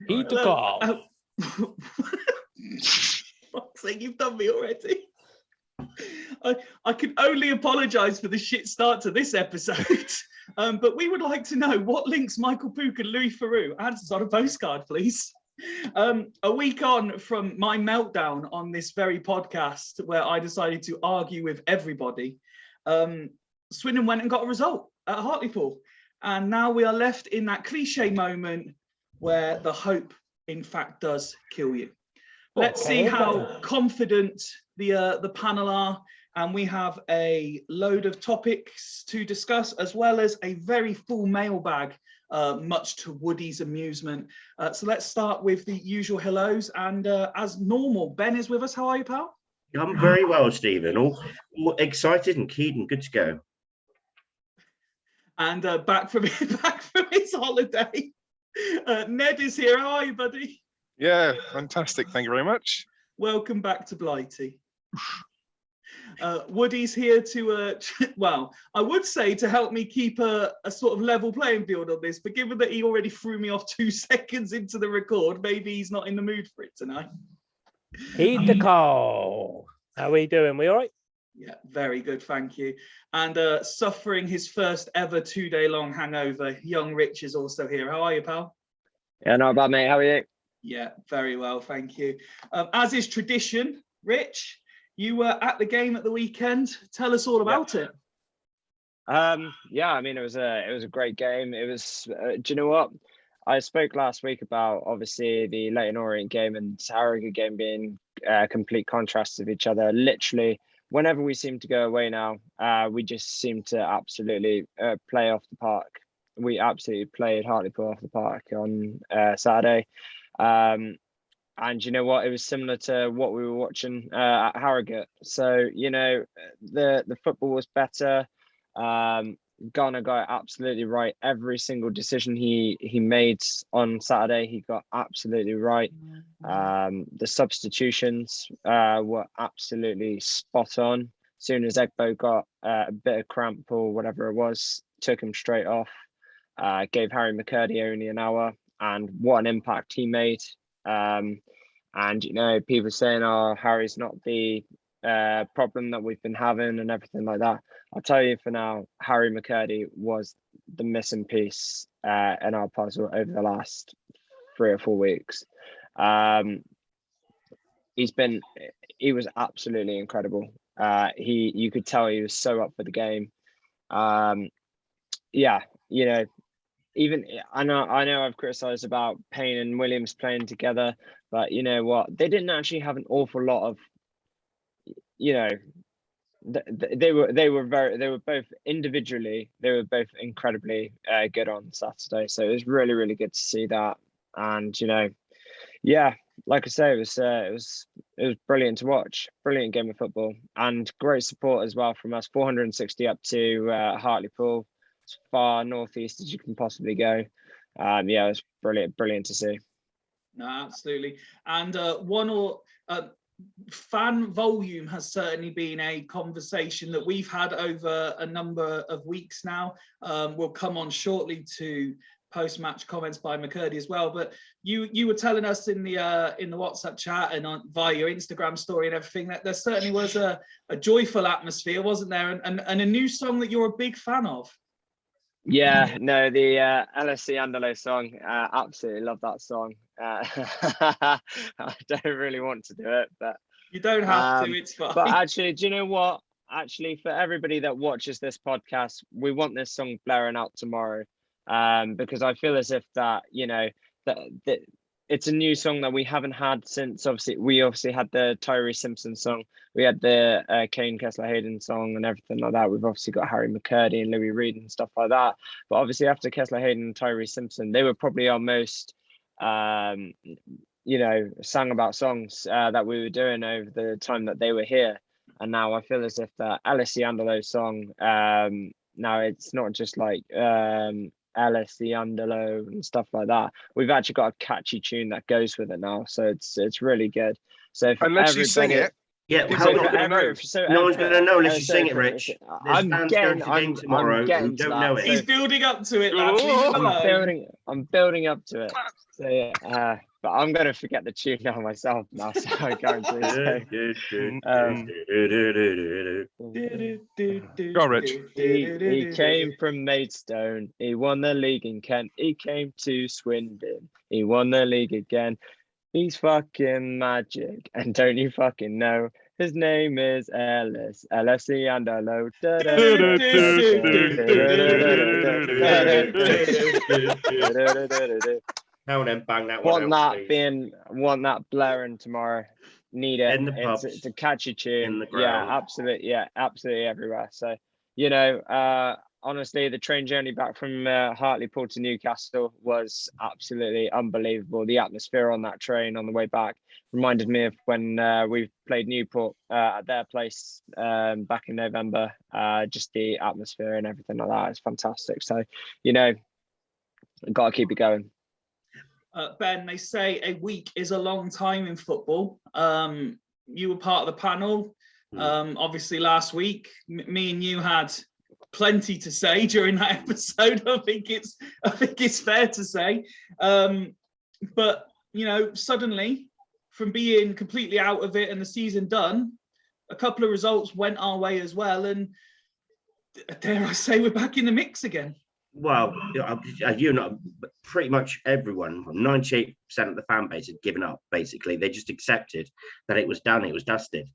Heed the call. Fuck's sake, you've done me already. I can only apologise for the shit start to this episode. But we would like to know what links Michael Pook and Louis Theroux. Answers on a postcard, please. A week on from my meltdown on this very podcast where I decided to argue with everybody, Swindon went and got a result at Hartlepool. And now we are left in that cliche moment where the hope, in fact, does kill you. Let's see how confident the panel are. And we have a load of topics to discuss, as well as a very full mailbag, much to Woody's amusement. So let's start with the usual hellos. And as normal, Ben is with us. How are you, pal? I'm very well, Stephen. All excited and keen and good to go. And back from his holiday, Ned is here. How are you, buddy? Yeah, fantastic. Thank you very much. Welcome back to Blighty. Woody's here to, well, I would say to help me keep a sort of level playing field on this, but given that he already threw me off 2 seconds into the record, maybe he's not in the mood for it tonight. Heed the call. How are we doing? We all right? Yeah, very good, thank you. And suffering his first ever 2-day-long hangover, young Rich is also here. How are you, pal? Yeah, not bad, mate. How are you? Yeah, very well, thank you. As is tradition, Rich, you were at the game at the weekend. Tell us all about it. Yeah, I mean, it was a great game. It was. Do you know what? I spoke last week about obviously the Leyton Orient game and Harrogate game being complete contrasts of each other. Literally, whenever we seem to go away now, we just seem to absolutely play off the park. We absolutely played Hartlepool off the park on Saturday. And you know what? It was similar to what we were watching at Harrogate. So, you know, the football was better. Garner got it absolutely right. Every single decision he made on Saturday, he got absolutely right. The substitutions were absolutely spot on. As soon as Egbo got a bit of cramp or whatever it was, took him straight off. Gave Harry McCurdy only an hour, and what an impact he made. And you know, people saying, "Oh, Harry's not the problem that we've been having," and everything like that. I'll tell you for now, Harry McCurdy was the missing piece in our puzzle over the last 3 or 4 weeks. He was absolutely incredible. You could tell he was so up for the game. Yeah, you know. Even I know I've criticised about Payne and Williams playing together, but you know what? They didn't actually have an awful lot of, you know, they were both individually, they were both incredibly good on Saturday. So it was really, really good to see that. And you know, yeah, like I say, it was brilliant to watch. Brilliant game of football and great support as well from us. 460 up to Hartlepool. As far northeast as you can possibly go. Yeah, it was brilliant to see. No, absolutely. And fan volume has certainly been a conversation that we've had over a number of weeks now. We'll come on shortly to post-match comments by McCurdy as well. But you were telling us in the WhatsApp chat and via your Instagram story and everything that there certainly was a joyful atmosphere, wasn't there? And a new song that you're a big fan of. Yeah, no, the LSC Andalo song, absolutely love that song. I don't really want to do it, but you don't have to, it's fine. But actually, do you know what? Actually, for everybody that watches this podcast, we want this song blaring out tomorrow, because I feel as if that, you know, that it's a new song that we haven't had since we obviously had the Tyree Simpson song. We had the Kane Kessler-Hayden song and everything like that. We've obviously got Harry McCurdy and Louis Reid and stuff like that. But obviously after Kessler-Hayden and Tyree Simpson, they were probably our most, you know, sang about songs that we were doing over the time that they were here. And now I feel as if the LSC Andalo song, now it's not just like LSC Andalo and stuff like that. We've actually got a catchy tune that goes with it now, so it's really good. So I let you sing it. Yeah, So how for not gonna know? No one's going to know unless you sing it, Rich. There's fans going to the game tomorrow who don't know He's it. building up to it, lads. Leave him alone. I'm building up to it. So yeah, but I'm gonna forget the tune now myself now, so I guarantee. Go on, Rich. He came from Maidstone. He won the league in Kent. He came to Swindon. He won the league again. He's fucking magic, and don't you fucking know? His name is Ellis, LSE and Hello. Now then, bang that one Want out, please. that blaring tomorrow. Need it. In the pubs, It's a catchy tune. in the ground. Absolutely everywhere. So, honestly, the train journey back from Hartlepool to Newcastle was absolutely unbelievable. The atmosphere on that train on the way back reminded me of when we played Newport at their place back in November. Just the atmosphere and everything like that is fantastic. So, got to keep it going. Ben, they say a week is a long time in football. You were part of the panel. Obviously, last week, me and you had plenty to say during that episode. I think it's fair to say. But suddenly, from being completely out of it and the season done, a couple of results went our way as well, and dare I say, we're back in the mix again. Well, pretty much everyone, 98% of the fan base had given up, basically. They just accepted that it was done, it was dusted.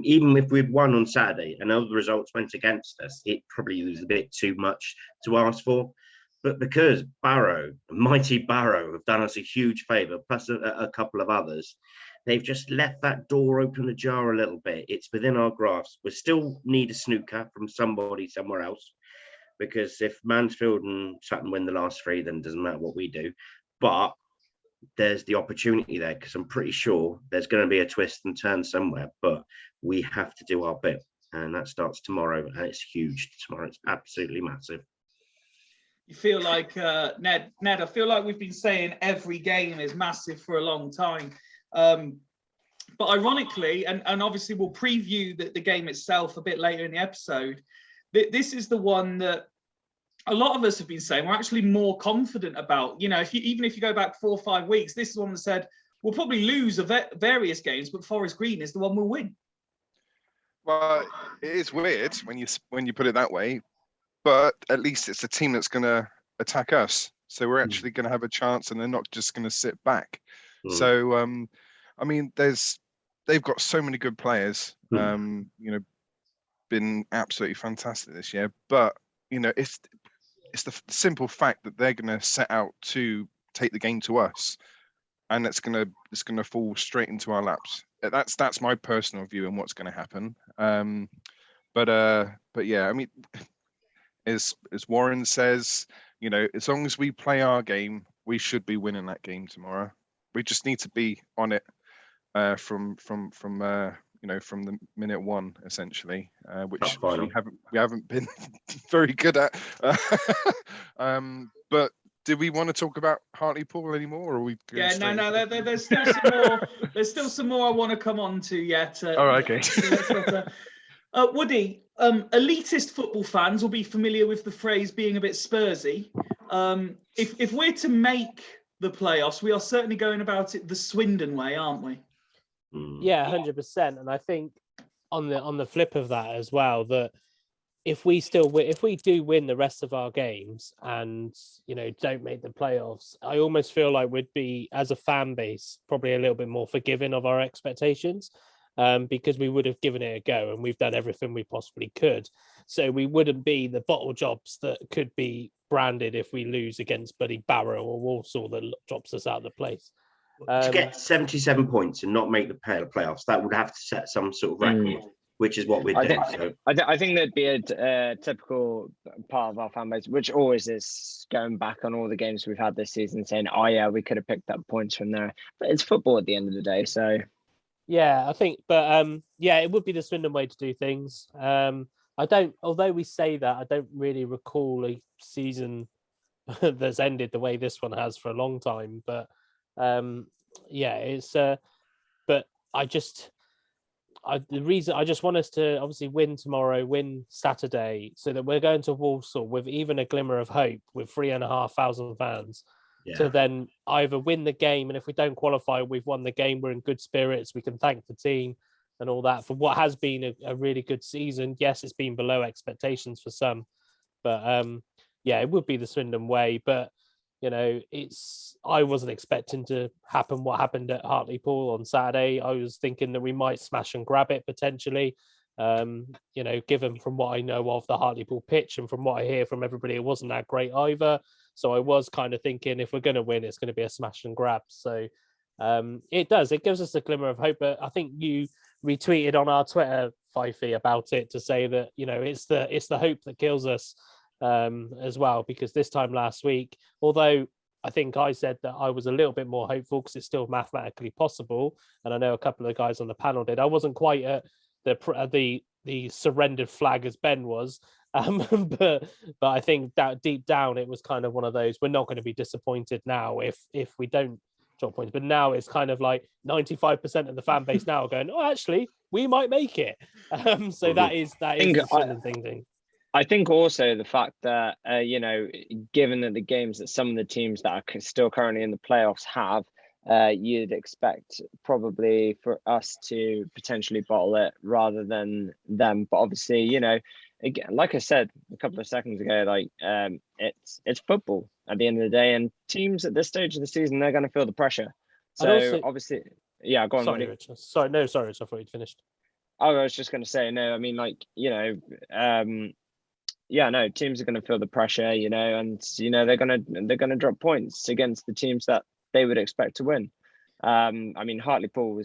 Even if we'd won on Saturday and other results went against us, it probably was a bit too much to ask for. But because mighty Barrow, have done us a huge favour, plus a couple of others, they've just left that door open ajar a little bit. It's within our grasp. We still need a snooker from somebody somewhere else. Because if Mansfield and Sutton win the last three, then it doesn't matter what we do. But there's the opportunity there, because I'm pretty sure there's going to be a twist and turn somewhere. But we have to do our bit. And that starts tomorrow. And it's huge tomorrow. It's absolutely massive. You feel like, Ned, I feel like we've been saying every game is massive for a long time. But ironically, and obviously we'll preview the game itself a bit later in the episode, this is the one that a lot of us have been saying we're actually more confident about. Even if you go back 4 or 5 weeks, this is the one that said we'll probably lose various games, but Forest Green is the one we'll win. Well, it is weird when you put it that way, but at least it's a team that's going to attack us. So we're actually going to have a chance, and they're not just going to sit back. So, they've got so many good players. Been absolutely fantastic this year, but it's the simple fact that they're going to set out to take the game to us, and it's going to fall straight into our laps. That's my personal view on what's going to happen. But yeah, as Warren says, as long as we play our game, we should be winning that game tomorrow. We just need to be on it from the minute one, essentially, which we haven't been very good at. But do we want to talk about Hartlepool anymore, or are we? There's still some more. There's still some more I want to come on to yet. All right, okay. Woody, elitist football fans will be familiar with the phrase being a bit Spursy. If we're to make the playoffs, we are certainly going about it the Swindon way, aren't we? Yeah, 100%. And I think on the flip of that as well, that if we do win the rest of our games and don't make the playoffs, I almost feel like we'd be, as a fan base, probably a little bit more forgiving of our expectations, because we would have given it a go and we've done everything we possibly could. So we wouldn't be the bottle jobs that could be branded if we lose against bloody Barrow or Walsall that drops us out of the place. To get 77 points and not make the playoffs, that would have to set some sort of record, which is what we're doing. I think there'd be a typical part of our fan base, which always is going back on all the games we've had this season, saying, "Oh yeah, we could have picked up points from there." But it's football at the end of the day, so yeah, I think. But it would be the Swindon way to do things. Although we say that, I don't really recall a season that's ended the way this one has for a long time. But it's but the reason I just want us to obviously win tomorrow, win Saturday, so that we're going to Walsall with even a glimmer of hope with 3,500 fans to then either win the game, and if we don't qualify, we've won the game. We're in good spirits. We can thank the team and all that for what has been a really good season. Yes, it's been below expectations for some, but yeah, it would be the Swindon way. But you know, I wasn't expecting to happen what happened at Hartlepool on Saturday. I was thinking that we might smash and grab it potentially. You know, given from what I know of the Hartlepool pitch and from what I hear from everybody, it wasn't that great either. So I was kind of thinking if we're going to win, it's going to be a smash and grab. So it gives us a glimmer of hope. But I think you retweeted on our Twitter, Fyfie, about it to say that, you know, it's the hope that kills us as well, because this time last week, although I think I said that I was a little bit more hopeful because it's still mathematically possible, and I know a couple of guys on the panel did, I wasn't quite at the surrendered flag as Ben was, but I think that deep down it was kind of one of those, we're not going to be disappointed now if we don't drop points. But now it's kind of like 95% of the fan base now are going, oh, actually we might make it. So that is the Swindon thing. I think also the fact that, you know, given that the games that some of the teams that are still currently in the playoffs have, you'd expect probably for us to potentially bottle it rather than them. But obviously, you know, again, like I said a couple of seconds ago, like it's football at the end of the day, and teams at this stage of the season, they're going to feel the pressure. So also, obviously, yeah, go on. Sorry, Richard. Sorry, I thought you'd finished. I was just going to say, no, I mean, like, you know, yeah, no, teams are going to feel the pressure, you know, and you know they're going to drop points against the teams that they would expect to win. I mean, Hartlepool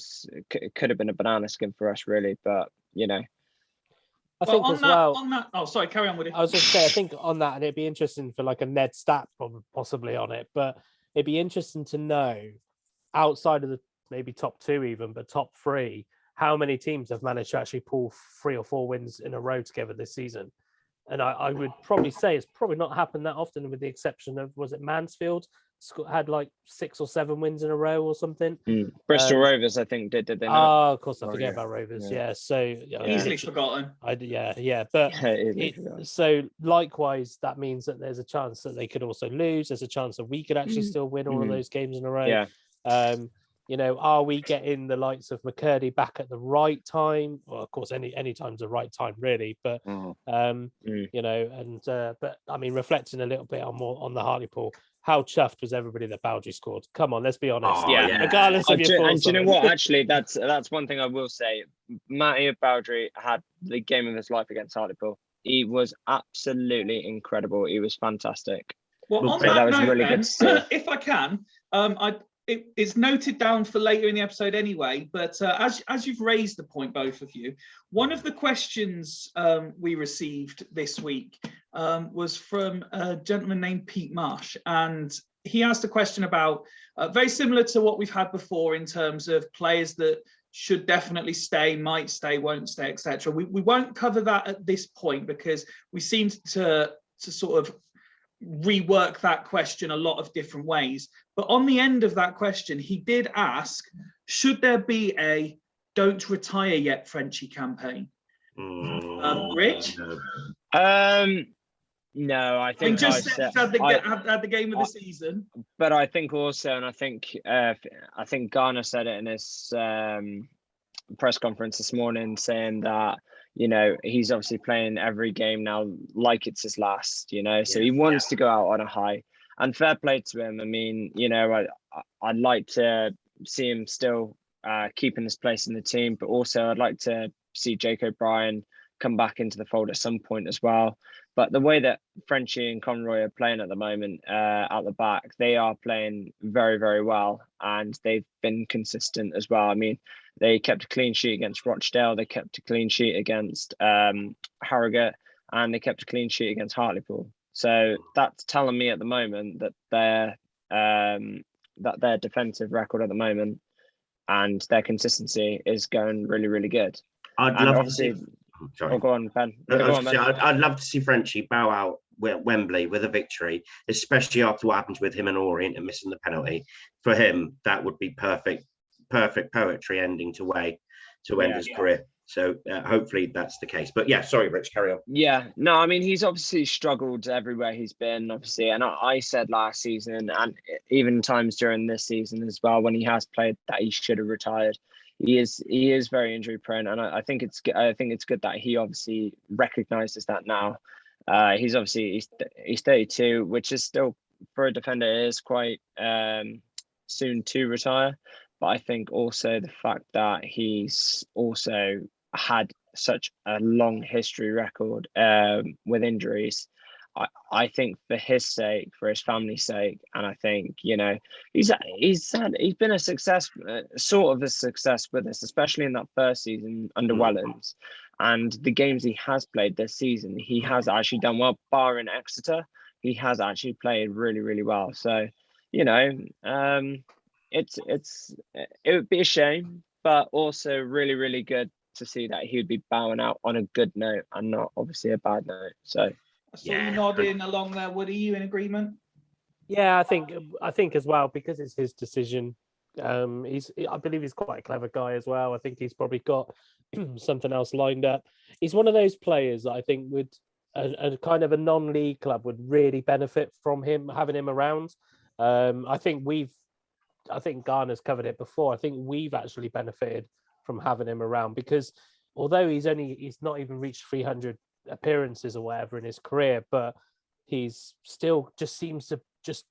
could have been a banana skin for us, really, but you know. I think on that. Oh, sorry, carry on with it. I was just saying, I think on that, and it'd be interesting for like a Ned stat possibly on it, but it'd be interesting to know outside of the maybe top two even, but top three, how many teams have managed to actually pull 3 or 4 wins in a row together this season. And I would probably say it's probably not happened that often, with the exception of, was it Mansfield? Had like 6 or 7 wins in a row or something. Bristol Rovers, I think, did they not? Oh, of course, I forget about Rovers. Yeah, so easily forgotten. But so likewise, that means that there's a chance that they could also lose. There's a chance that we could actually still win all of those games in a row. Yeah. You know, are we getting the likes of McCurdy back at the right time? Well, of course, any time's the right time, really. But you know, and but I mean, reflecting a little bit on the Hartlepool, how chuffed was everybody that Bowdry scored? Come on, let's be honest. Oh, yeah. Regardless of your thoughts. And do you know what? Actually, that's one thing I will say. Matty Bowdry had the game of his life against Hartlepool. He was absolutely incredible. He was fantastic. Well, on that was really good to see. If I can, it's noted down for later in the episode anyway, but as you've raised the point, both of you, one of the questions we received this week was from a gentleman named Pete Marsh, and he asked a question about, very similar to what we've had before in terms of players that should definitely stay, might stay, won't stay, etc. We won't cover that at this point because we seem to sort of rework that question a lot of different ways. But on the end of that question, he did ask, should there be a don't retire yet Frenchie campaign? Rich? No, I think just had the game of the season. But I think also, and I think Garner said it in his press conference this morning, saying that, you know, he's obviously playing every game now like it's his last, you know, so he wants to go out on a high, and fair play to him. I mean, you know, I'd like to see him still keeping his place in the team, but also I'd like to see Jake O'Brien come back into the fold at some point as well. But the way that Frenchie and Conroy are playing at the moment at the back, they are playing very, very well, and they've been consistent as well. I mean, they kept a clean sheet against Rochdale, they kept a clean sheet against Harrogate, and they kept a clean sheet against Hartlepool. So that's telling me at the moment that their defensive record at the moment and their consistency is going really, really good. I'd love to see. Sorry. Oh, go on, Ben. I'd love to see Frenchie bow out Wembley with a victory, especially after what happens with him and Orient and missing the penalty. For him, that would be perfect poetry ending to Way. to end his career. So hopefully that's the case. But yeah, sorry, Rich, carry on. Yeah, no, I mean, he's obviously struggled everywhere he's been, obviously. And I said last season, and even times during this season as well, when he has played, that he should have retired. He is very injury prone, and I think it's good that he obviously recognises that now. He's 32, which is still, for a defender, is quite soon to retire. But I think also the fact that he's also had such a long history record with injuries, I think for his sake, for his family's sake, and I think, you know, he's been a success, sort of a success with us, especially in that first season under Wellens, and the games he has played this season, he has actually done well. Barring Exeter, he has actually played really, really well. So, you know, it would be a shame, but also really, really good to see that he would be bowing out on a good note and not obviously a bad note. So I saw you nodding along there. Woody, are you in agreement? Yeah, I think as well, because it's his decision. I believe he's quite a clever guy as well. I think he's probably got something else lined up. He's one of those players that I think would a kind of a non-league club would really benefit from having him around. I think Garner's covered it before. I think we've actually benefited from having him around, because although he's not even reached 300 appearances or whatever in his career, but he's still just seems to just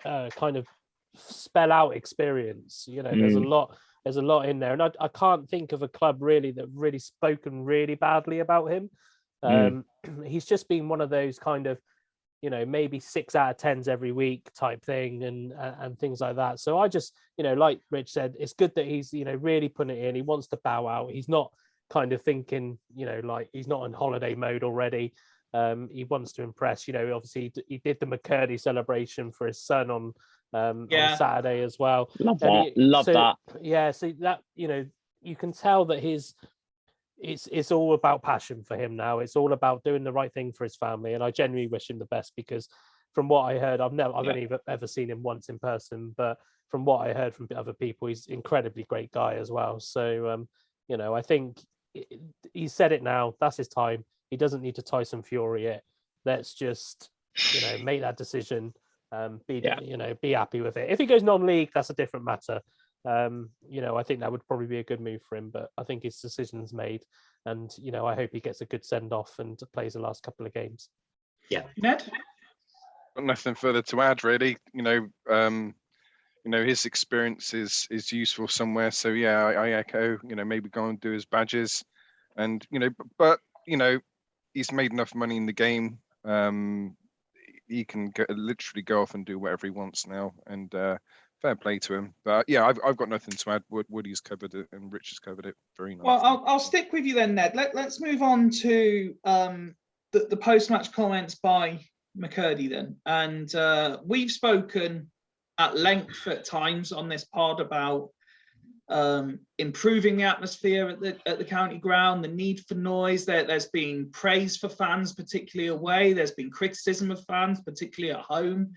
kind of spell out experience. You know, there's a lot in there, and I can't think of a club really that really spoken really badly about him. He's just been one of those kind of, you know, maybe 6 out of 10s every week type thing, and things like that. So I just, you know, like Rich said, it's good that he's, you know, really putting it in. He wants to bow out. He's not kind of thinking, you know, like he's not in holiday mode already. He wants to impress. You know, obviously he did the McCurdy celebration for his son on Saturday as well. Love that. Yeah, so that, you know, you can tell that it's all about passion for him now. It's all about doing the right thing for his family, and I genuinely wish him the best, because from what I heard, I've only ever seen him once in person, but from what I heard from other people, he's an incredibly great guy as well. So you know, I think he said it now. That's his time. He doesn't need to Tyson Fury it. Let's just, you know, make that decision. You know, be happy with it. If he goes non-league, that's a different matter. You know, I think that would probably be a good move for him, but I think his decision's made, and, you know, I hope he gets a good send-off and plays the last couple of games. Yeah. Ned? Got nothing further to add, really. You know, his experience is useful somewhere. So yeah, I echo, you know, maybe go and do his badges, and, you know, but you know, he's made enough money in the game. He can literally go off and do whatever he wants now, and fair play to him. But yeah, I've got nothing to add. Woody's covered it and Rich has covered it very nicely. Well, I'll stick with you then, Ned. Let's move on to the post-match comments by McCurdy then. And we've spoken at length at times on this pod about improving the atmosphere at the county ground, the need for noise. There's been praise for fans, particularly away. There's been criticism of fans, particularly at home.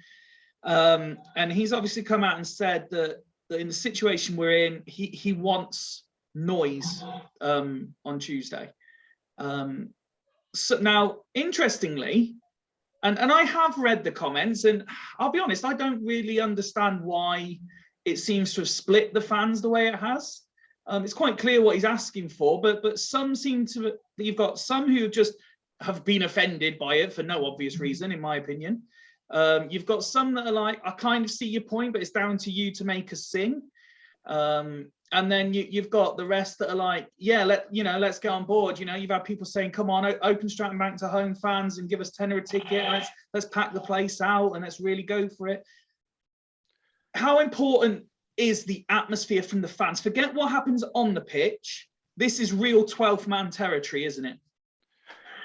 And he's obviously come out and said that in the situation we're in, he wants noise on Tuesday. So now, interestingly, and I have read the comments, and I'll be honest, I don't really understand why it seems to have split the fans the way it has. It's quite clear what he's asking for, but some seem to, you've got some who just have been offended by it for no obvious reason, in my opinion. You've got some that are like, I kind of see your point, but it's down to you to make us sing. And then you've got the rest that are like, yeah, let's get on board. You know, you've had people saying, come on, open Stratton Bank to home fans and give us £10 a ticket. And let's pack the place out and let's really go for it. How important is the atmosphere from the fans? Forget what happens on the pitch. This is real 12th man territory, isn't it?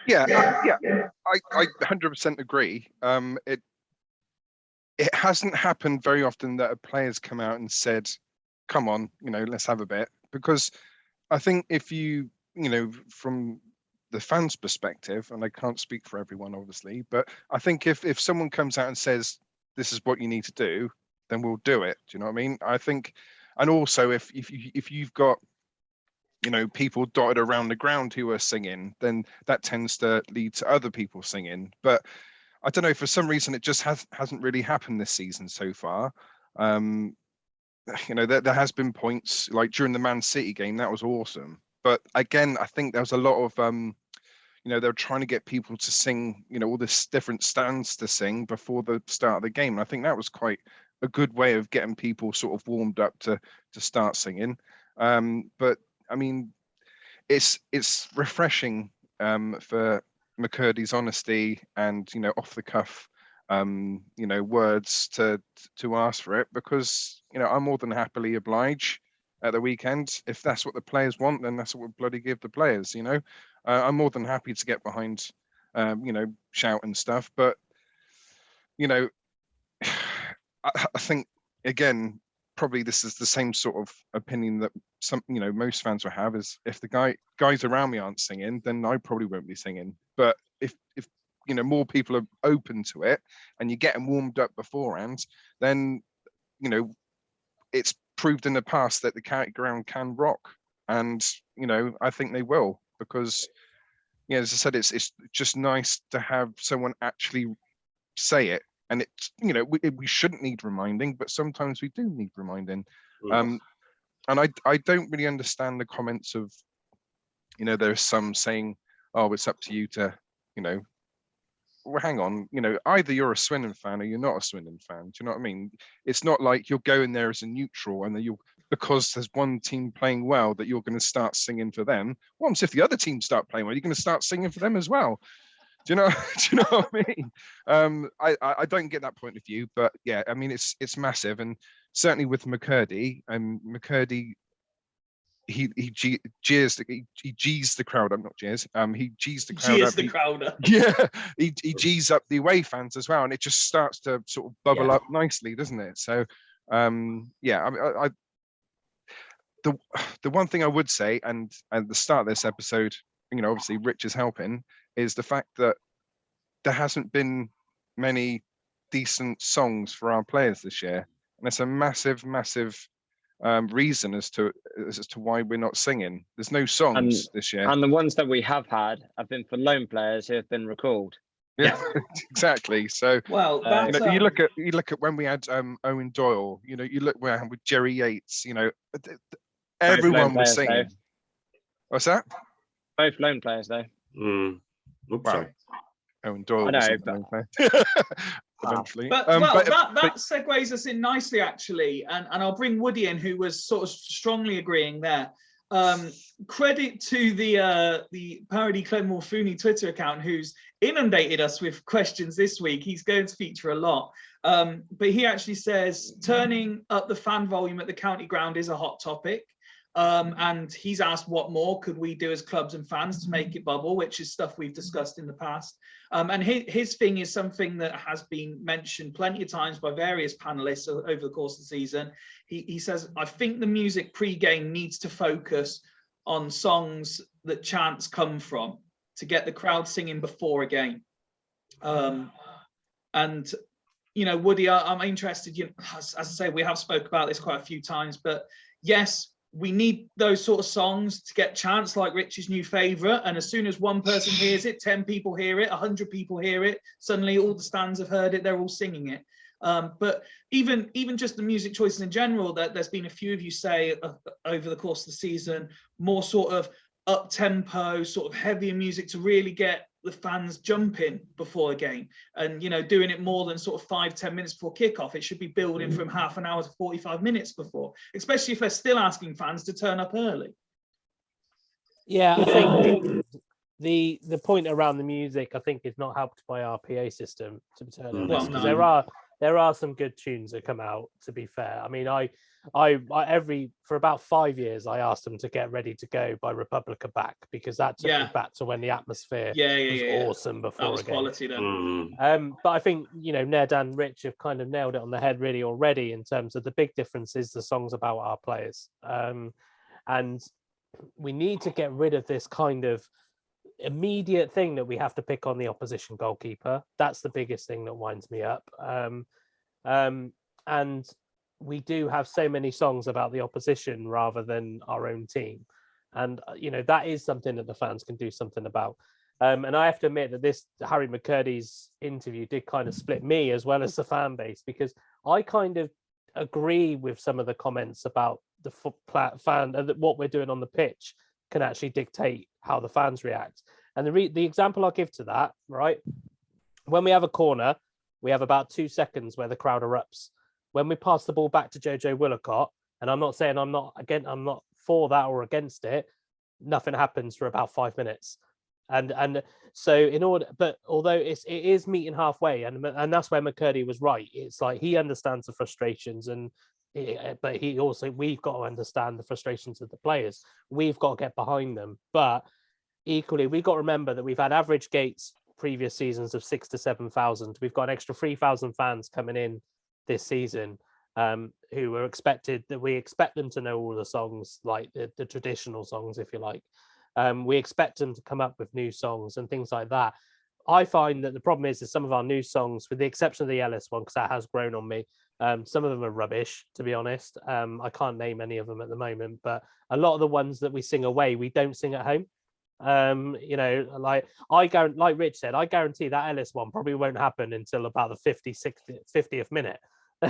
Yeah. I 100% agree. It hasn't happened very often that a player's come out and said, come on, you know, let's have a bit. Because I think if you know, from the fans' perspective, and I can't speak for everyone, obviously, but I think if someone comes out and says, this is what you need to do, then we'll do it. Do you know what I mean? I think, and also if you've got people dotted around the ground who are singing, then that tends to lead to other people singing. But I don't know, for some reason it just hasn't really happened this season so far. There has been points like during the Man City game, that was awesome. But again, I think there was a lot of they're trying to get people to sing, all this different stands to sing before the start of the game. And I think that was quite a good way of getting people sort of warmed up to start singing. But I mean, it's refreshing for McCurdy's honesty and off the cuff words to ask for it, because I'm more than happily oblige at the weekend. If that's what the players want, then that's what we'll bloody give the players. I'm more than happy to get behind shout and stuff, but I think again, probably this is the same sort of opinion that some most fans will have, is if the guys around me aren't singing, then I probably won't be singing. But if more people are open to it and you get them warmed up beforehand, then it's proved in the past that the county ground can rock, and I think they will, because as I said, it's just nice to have someone actually say it. And it's we shouldn't need reminding, but sometimes we do need reminding. And I don't really understand the comments of there's some saying, oh, it's up to you to well, hang on, either you're a Swindon fan or you're not a Swindon fan. Do you know what I mean? It's not like you're going there as a neutral and then because there's one team playing well that you're going to start singing for them. What if the other team start playing well? You're going to start singing for them as well. Do you know what I mean? I don't get that point of view, but yeah, I mean it's massive, and certainly with McCurdy, McCurdy, he jeers the crowd up, not jeers. He G's the crowd up. The crowd up. Yeah, he G's up the away fans as well, and it just starts to sort of bubble up nicely, doesn't it? So, yeah, the one thing I would say, and at the start of this episode, obviously Rich is helping, is the fact that there hasn't been many decent songs for our players this year, and it's a massive reason as to why we're not singing. There's no songs this year, and the ones that we have had have been for loan players who have been recalled. Yeah, exactly. So well, you look at when we had Owen Doyle. You look where with Jerry Yates. Everyone was singing. Though. What's that? Both loan players, though. Sorry. Owen Doyle. I know, eventually. But that segues us in nicely, actually, and I'll bring Woody in, who was sort of strongly agreeing there. Credit to the Parody Clemore Fooney Twitter account, who's inundated us with questions this week. He's going to feature a lot. But he actually says turning up the fan volume at the county ground is a hot topic. And he's asked what more could we do as clubs and fans to make it bubble, which is stuff we've discussed in the past. And his thing is something that has been mentioned plenty of times by various panelists over the course of the season. He says, I think the music pre-game needs to focus on songs that chants come from to get the crowd singing before a game. And Woody, I'm interested, as I say, we have spoke about this quite a few times, but yes, we need those sort of songs to get chants like Rich's new favourite. And as soon as one person hears it, 10 people hear it, 100 people hear it, suddenly all the stands have heard it, they're all singing it. But even just the music choices in general, that there's been a few of you say over the course of the season, more sort of up-tempo, sort of heavier music to really get the fans jumping before a game, and doing it more than sort of 5-10 minutes before kickoff. It should be building from half an hour to 45 minutes before, especially if they're still asking fans to turn up early. Yeah, I think the point around the music, I think, is not helped by our PA system, to be totally honest, because there are some good tunes that come out, to be fair. I mean, I for about 5 years I asked them to get Ready to Go by Republica back, because that took me back to when the atmosphere was awesome before. That was quality then. But I think Ned and Rich have kind of nailed it on the head really already, in terms of the big difference is the songs about our players. And we need to get rid of this kind of immediate thing that we have to pick on the opposition goalkeeper. That's the biggest thing that winds me up. And we do have so many songs about the opposition rather than our own team. And that is something that the fans can do something about. And I have to admit that this Harry McCurdy's interview did kind of split me as well as the fan base, because I kind of agree with some of the comments about the fan and what we're doing on the pitch can actually dictate how the fans react. And the example I'll give to that, right? When we have a corner, we have about 2 seconds where the crowd erupts. When we pass the ball back to Jojo Wolacott, and I'm not saying I'm not for that or against it, nothing happens for about 5 minutes. And so but although it is meeting halfway, and that's where McCurdy was right. It's like he understands the frustrations, but we've got to understand the frustrations of the players. We've got to get behind them. But equally, we've got to remember that we've had average gates previous seasons of 6,000 to 7,000. We've got an extra 3,000 fans coming in this season, who are expected, that we expect them to know all the songs, like the traditional songs, if you like. We expect them to come up with new songs and things like that. I find that the problem is some of our new songs, with the exception of the Ellis one, because that has grown on me, some of them are rubbish, to be honest. I can't name any of them at the moment, but a lot of the ones that we sing away, we don't sing at home. Like Rich said, I guarantee that Ellis one probably won't happen until about the 50th minute,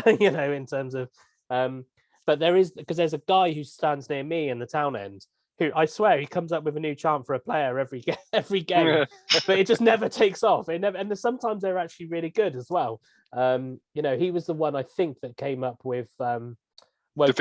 in terms of, but there's a guy who stands near me in the town end, who I swear he comes up with a new chant for a player every game, but it just never takes off. And sometimes they're actually really good as well. He was the one I think that came up with woke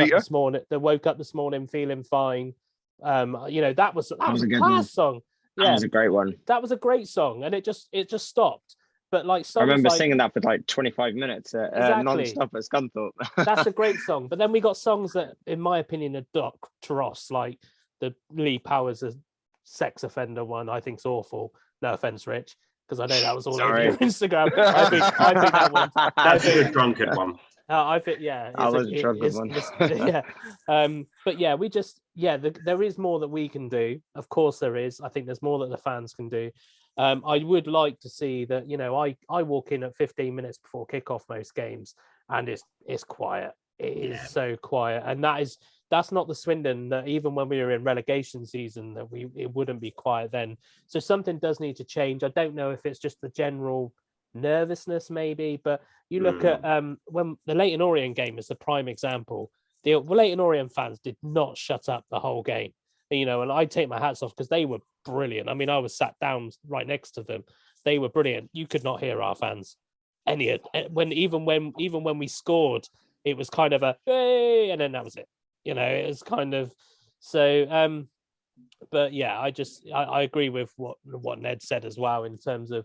up this morning feeling fine. That was a class song. Yeah, that was a great one. That was a great song, and it just stopped. But like, I remember singing that for like 25 minutes non-stop at Scunthorpe. That's a great song. But then we got songs that, in my opinion, are doctros, like the Lee Powers' sex offender one. I think's awful. No offense, Rich, because I know that was all over your Instagram. I think that one. That's a good drunkard one. I think, yeah. I was a drunkard one. Yeah. But yeah, there is more that we can do. Of course there is. I think there's more that the fans can do. I would like to see that, I walk in at 15 minutes before kickoff most games, and it's quiet. It is so quiet. And that's not the Swindon that even when we were in relegation season, that it wouldn't be quiet then. So something does need to change. I don't know if it's just the general nervousness maybe, but you look at when the Leyton Orient game is the prime example. The Leyton Orient fans did not shut up the whole game, and I take my hats off because they were brilliant. I mean, I was sat down right next to them. They were brilliant. You could not hear our fans even when we scored, it was kind of a hey, and then that was it. It was kind of so. But yeah, I agree with what Ned said as well, in terms of,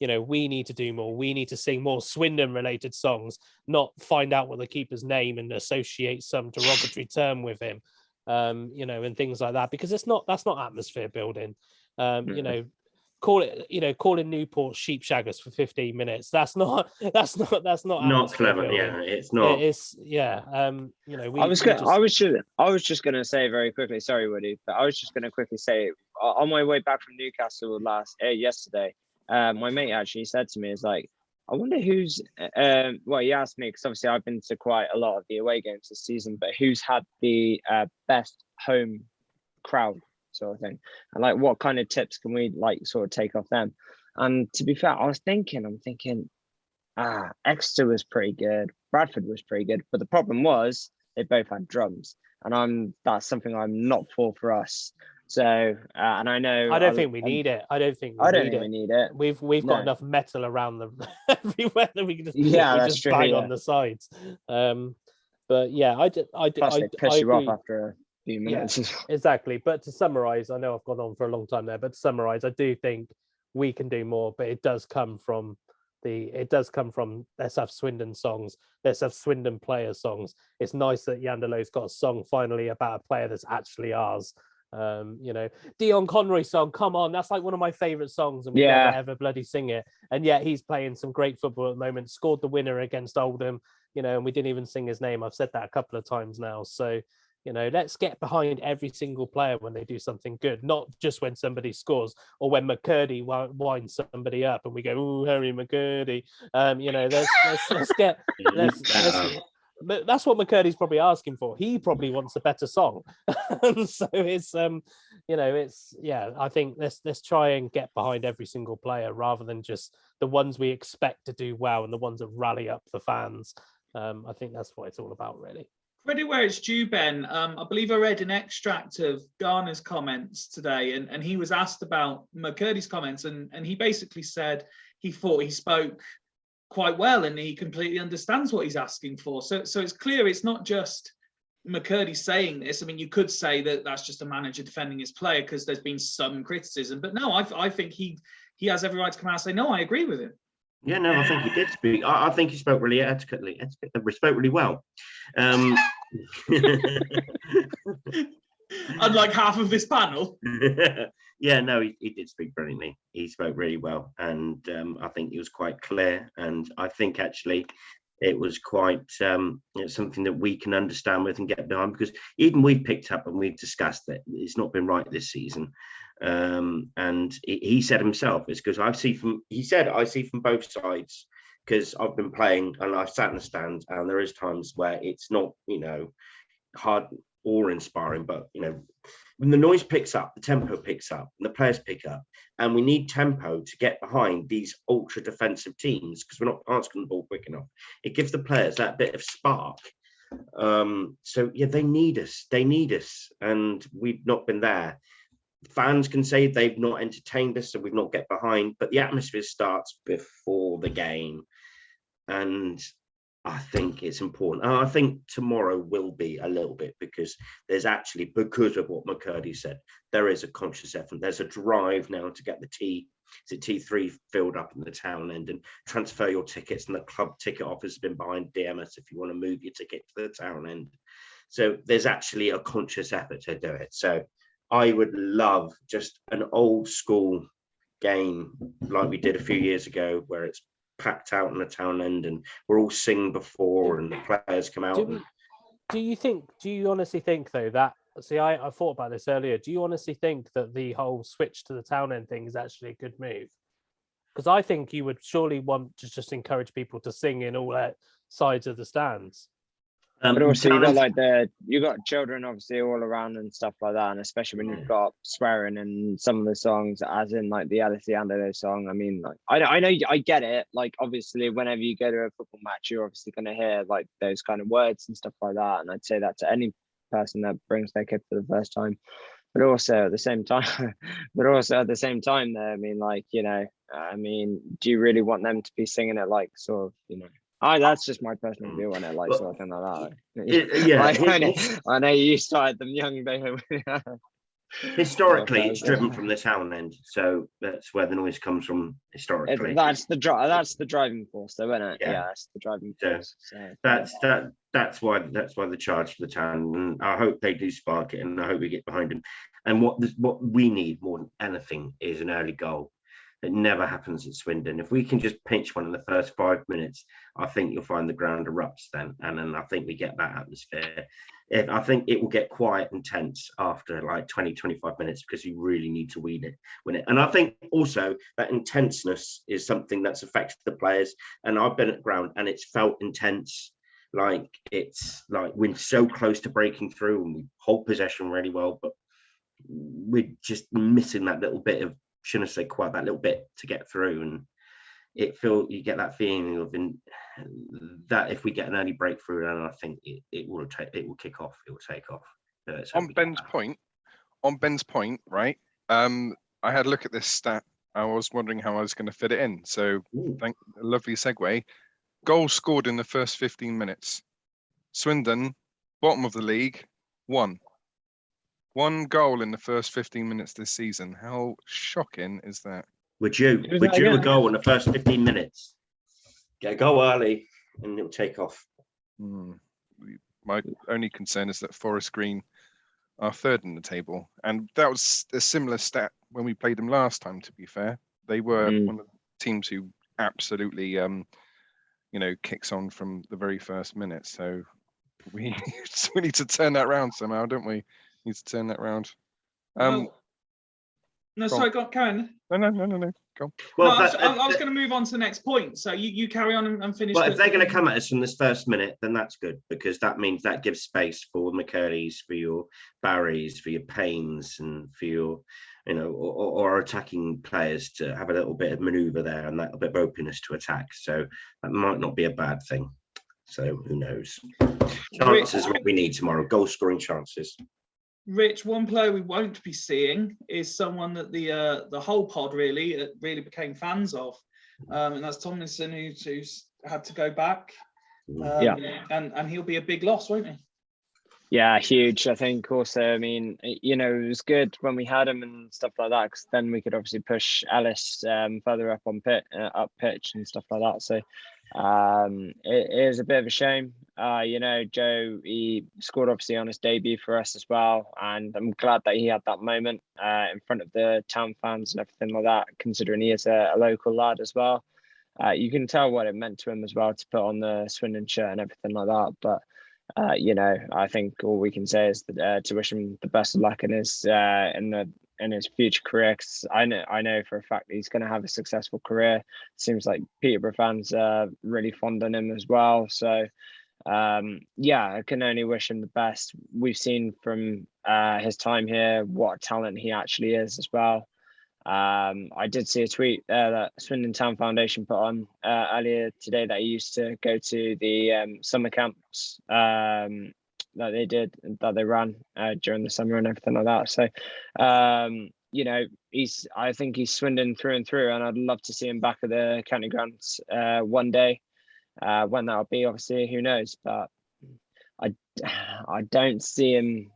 we need to do more. We need to sing more Swindon related songs, not find out what the keeper's name and associate some derogatory term with him, and things like that, because that's not atmosphere building. Calling Newport sheep shaggers for 15 minutes. That's not clever. Building. Yeah, it's not. It's yeah. I was just going to say very quickly. Sorry, Woody, but I was just going to quickly say, on my way back from Newcastle yesterday, my mate actually said to me, "Is like, I wonder who's." He asked me, because obviously I've been to quite a lot of the away games this season, but who's had the best home crowd, sort of thing, and like what kind of tips can we sort of take off them? And to be fair, I'm thinking Exeter was pretty good, Bradford was pretty good, but the problem was they both had drums, and that's something I'm not for us. So and I know I don't think we need it. We need it. We've got enough metal around them everywhere that we can just bang on the sides. But yeah, Plus they piss you off after a few minutes. Yeah, exactly. But to summarize, I know I've gone on for a long time there, but to summarize, I do think we can do more, but it does come from let's have Swindon songs, let's have Swindon player songs. It's nice that Yandelo's got a song finally about a player that's actually ours. Dion Conroy song, come on, that's like one of my favorite songs, and we never ever bloody sing it, and yet he's playing some great football at the moment, scored the winner against Oldham, and we didn't even sing his name. I've said that a couple of times now. So let's get behind every single player when they do something good, not just when somebody scores or when McCurdy winds somebody up and we go, "Ooh, Harry McCurdy." but that's what McCurdy's probably asking for. He probably wants a better song. So it's I think let's try and get behind every single player rather than just the ones we expect to do well and the ones that rally up the fans. I think that's what it's all about, really. Credit where it's due, Ben. I believe I read an extract of Garner's comments today, and he was asked about McCurdy's comments, and he basically said he thought he spoke quite well and he completely understands what he's asking for. So it's clear it's not just McCurdy saying this. I mean, you could say that that's just a manager defending his player because there's been some criticism, but no, I think he has every right to come out and say, no, I agree with him. Yeah, no, I think he did speak. I think he spoke really etiquetely. Spoke really well. Unlike half of this panel. Yeah, no, he did speak brilliantly. He spoke really well, and I think he was quite clear. And I think actually it was quite something that we can understand with and get behind, because even we've picked up and we've discussed that it's not been right this season. And he said himself, it's because I see from both sides, because I've been playing and I've sat in the stand, and there is times where it's not, hard or inspiring, but when the noise picks up, the tempo picks up, and the players pick up, and we need tempo to get behind these ultra defensive teams because we're not asking the ball quick enough. It gives the players that bit of spark. So yeah, they need us, and we've not been there. Fans can say they've not entertained us, so we've not get behind, but the atmosphere starts before the game, and I think it's important. And I think tomorrow will be a little bit, because there's actually, because of what McCurdy said, there is a conscious effort. There's a drive now to get the T3 filled up in the town end and transfer your tickets, and the club ticket office has been behind DMS if you want to move your ticket to the town end. So there's actually a conscious effort to do it. So I would love just an old school game like we did a few years ago, where it's packed out in the town end and we're all singing before and the players come out. Do you honestly think though that, see, I thought about this earlier, do you honestly think that the whole switch to the town end thing is actually a good move? Because I think you would surely want to just encourage people to sing in all sides of the stands. But also you got children obviously all around and stuff like that, and especially when you've got swearing in some of the songs, as in like the Alice Andalo song. I mean, like I know I get it. Like obviously, whenever you go to a football match, you're obviously going to hear like those kind of words and stuff like that. And I'd say that to any person that brings their kid for the first time. But also at the same time, though, I mean, like, do you really want them to be singing it like sort of, that's just my personal view on it, like something like that. I know you started them young, David. Historically, it's driven from the town end, so that's where the noise comes from. Historically, that's the driving force, though, isn't it? Yeah, that's the driving force. So that's why the charge for the town, and I hope they do spark it, and I hope we get behind them. And what we need more than anything is an early goal. It never happens at Swindon. If we can just pinch one in the first 5 minutes, I think you'll find the ground erupts then. And then I think we get that atmosphere. I think it will get quiet and tense after like 20, 25 minutes, because you really need to win it. And I think also that intenseness is something that's affected the players. And I've been at ground and it's felt intense. Like it's like we're so close to breaking through and we hold possession really well, but we're just missing that little bit of, shouldn't I say quite, that little bit to get through, and you get that feeling of that if we get an early breakthrough, then I think it will kick off. It will take off. On Ben's point, right? I had a look at this stat. I was wondering how I was going to fit it in. So, lovely segue. Goals scored in the first 15 minutes. Swindon, bottom of the league, 1 goal in the first 15 minutes this season. How shocking is that? We're due a goal in the first 15 minutes. Get a goal early and it'll take off. My only concern is that Forest Green are third in the table. And that was a similar stat when we played them last time, to be fair. They were one of the teams who absolutely, kicks on from the very first minute. So we need to turn that around somehow, don't we? Need to turn that round. Sorry, go on, Karen. No. Cool. Well, I was going to move on to the next point. So you carry on and finish. Well, if they're going to come at us from this first minute, then that's good, because that means that gives space for McCurdy's, for your Barrys, for your Paynes, and for your, or attacking players to have a little bit of manoeuvre there and that a bit of openness to attack. So that might not be a bad thing. So who knows? Chances are what we need tomorrow. Goal scoring chances. Rich, one player we won't be seeing is someone that the whole pod really became fans of, and that's Tomlinson, who's had to go back. And he'll be a big loss, won't he? Yeah, huge. I think also, I mean, it was good when we had him and stuff like that, because then we could obviously push Ellis further up on pitch and stuff like that. So it is a bit of a shame. Joe, he scored obviously on his debut for us as well, and I'm glad that he had that moment in front of the town fans and everything like that, considering he is a local lad as well. You can tell what it meant to him as well to put on the Swindon shirt and everything like that. But I think all we can say is that, to wish him the best of luck in his future career. 'Cause I know for a fact that he's going to have a successful career. Seems like Peterborough fans are really fond on him as well. So I can only wish him the best. We've seen from his time here what a talent he actually is as well. I did see a tweet that Swindon Town Foundation put on earlier today that he used to go to the summer camps that they ran during the summer and everything like that. So, I think he's Swindon through and through, and I'd love to see him back at the county grounds one day. When that'll be, obviously, who knows? But I don't see him.